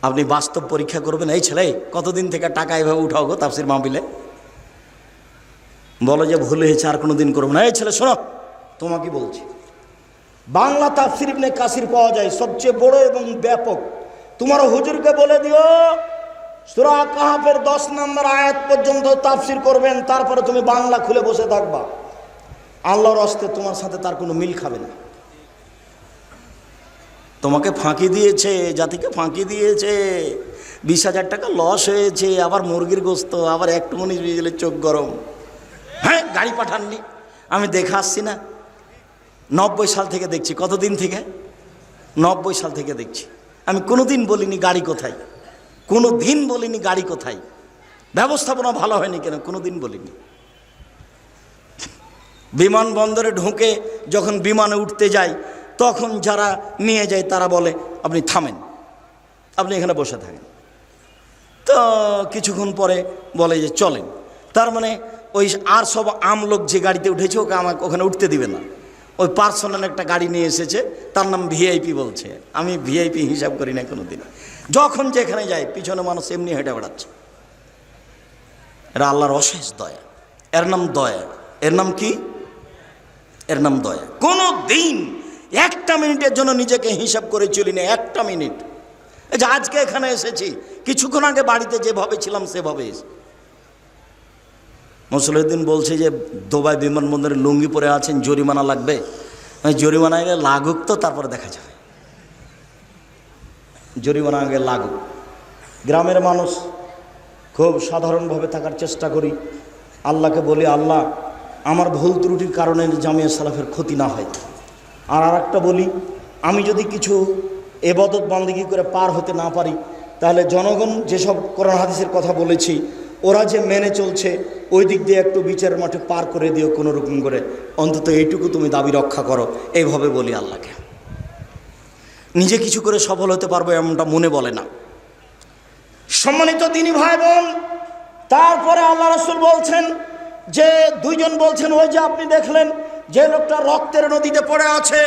আপনি বাস্তব পরীক্ষা করবেন, এই ছেলে কতদিন থেকে টাকা এভাবে উঠাও গো তাফসির মাহফিলে, বলো যে ভুল হয়েছে আর কোনো দিন করবো না। এই ছেলে শোনো, তোমাকে বলছি, বাংলা তাফসির ইবনে কাসির পাওয়া যায় সবচেয়ে বড় এবং ব্যাপক। তোমার হুজুরকে বলে দিও সূরা কাহফের 10 নম্বর আয়াত পর্যন্ত তাফসির করবেন, তারপরে তুমি বাংলা খুলে বসে থাকবা। আল্লাহর হস্তে তোমার সাথে তার কোনো মিল খাবে না। তোমাকে ফাঁকি দিয়েছে, জাতিকে ফাঁকি দিয়েছে, 20,000 টাকা লস হয়েছে, আবার মুরগির গোস্ত, আবার একটু মনে গেলে চোখ গরম। হ্যাঁ, গাড়ি পাঠাননি, আমি দেখে আসছি না, 90 সাল থেকে দেখছি। কতদিন থেকে? 90 সাল থেকে দেখছি। আমি কোনোদিন বলিনি গাড়ি কোথায়, কোনো দিন বলিনি গাড়ি কোথায়, ব্যবস্থাপনা ভালো হয়নি কেন, কোনোদিন বলিনি। বিমানবন্দরে ঢুকে যখন বিমানে উঠতে যাই, তখন যারা নিয়ে যায় তারা বলে আপনি থামেন, আপনি এখানে বসে থাকেন। তো কিছুক্ষণ পরে বলে যে চলেন। তার মানে ওই আর সব আমলোক যে গাড়িতে উঠেছে ওকে আমাকে ওখানে উঠতে দিবে না। ওই পার্সোনাল একটা গাড়ি নিয়ে এসেছে, তার নাম ভিআইপি বলছে। আমি ভিআইপি হিসাব করি না কোনোদিন। যখন যেখানে যাই পিছনে মানুষ এমনি হেঁটে বেড়াচ্ছে। এরা আল্লাহর অশেষ দয়া, এর নাম দয়া। এর নাম কি? এর নাম দয়া। কোনো দিন একটা মিনিটের জন্য নিজেকে হিসাব করে চলি না, একটা মিনিট। এই যে আজকে এখানে এসেছি, কিছুক্ষণ আগে বাড়িতে যেভাবে ছিলাম সেভাবে এসে। মুসলিউদ্দিন বলছে যে দুবাই বিমানবন্দরে লুঙ্গি পরে আছেন, জরিমানা লাগবে। জরিমানা আগে লাগুক, তো তারপরে দেখা যাবে। জরিমানা আগে লাগুক। গ্রামের মানুষ খুব সাধারণভাবে থাকার চেষ্টা করি। আল্লাহকে বলি, আল্লাহ আমার ভুল ত্রুটির কারণে জামিয়া সালাফের ক্ষতি না হয়। আর একটা বলি, আমি যদি কিছু এবাদত বান্দিগি করে পার হতে না পারি, তাহলে জনগণ যেসব কোরআন হাদিসের কথা বলেছি ওরা যে মেনে চলছে, ওই দিক দিয়ে একটু বিচারের মাঠে পার করে দিও কোনো রকম করে, অন্তত এইটুকু তুমি দাবি রক্ষা করো। এইভাবে বলি আল্লাহকে। নিজে কিছু করে সফল হতে পারবো এমনটা মনে বলে না। সম্মানিত দিনী ভাই বোন, তারপরে আল্লাহ রাসূল বলছেন যে দুইজন বলছেন, ওই যে আপনি দেখলেন যে লোকটা রক্তের নদীতে পড়ে আছে,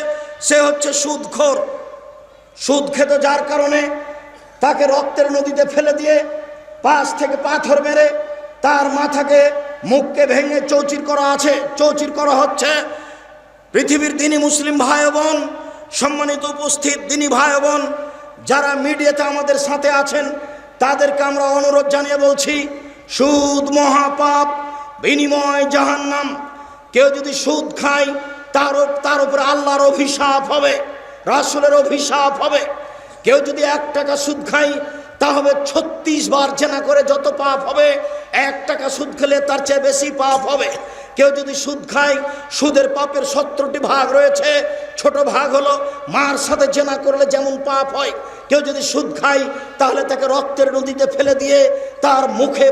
সে হচ্ছে সুদখোর। সুদ খেত, যার কারণে তাকে রক্তের নদীতে ফেলে দিয়ে পাশ থেকে পাথর মেরে তার মাথাকে মুখকে ভেঙে চৌচির করা আছে, চৌচির করা হচ্ছে। পৃথিবীর দিনী মুসলিম ভাই বোন, সম্মানিত উপস্থিত দিনী ভাই বোন, যারা মিডিয়াতে আমাদের সাথে আছেন, তাদেরকে আমরা অনুরোধ জানিয়ে বলছি, সুদ মহাপাপ, বিনিময় জাহান্নাম। কেউ যদি সুদ খায় তার উপরে আল্লাহর অভিশাপ হবে, রাসূলের অভিশাপ হবে। কেউ যদি 1 টাকা সুদ খায় তা হবে 36 বার জেনা করে যত পাপ হবে, 1 টাকা সুদ খেলে তার চেয়ে বেশি পাপ হবে। কেউ যদি সুদ খায়, সুদের পাপের 17টি ভাগ রয়েছে। ছোট ভাগ হলো মার সাথে জেনা করলে যেমন পাপ হয়। কেউ যদি সুদ খায় তাহলে তাকে রক্তের নদীতে ফেলে দিয়ে তার মুখে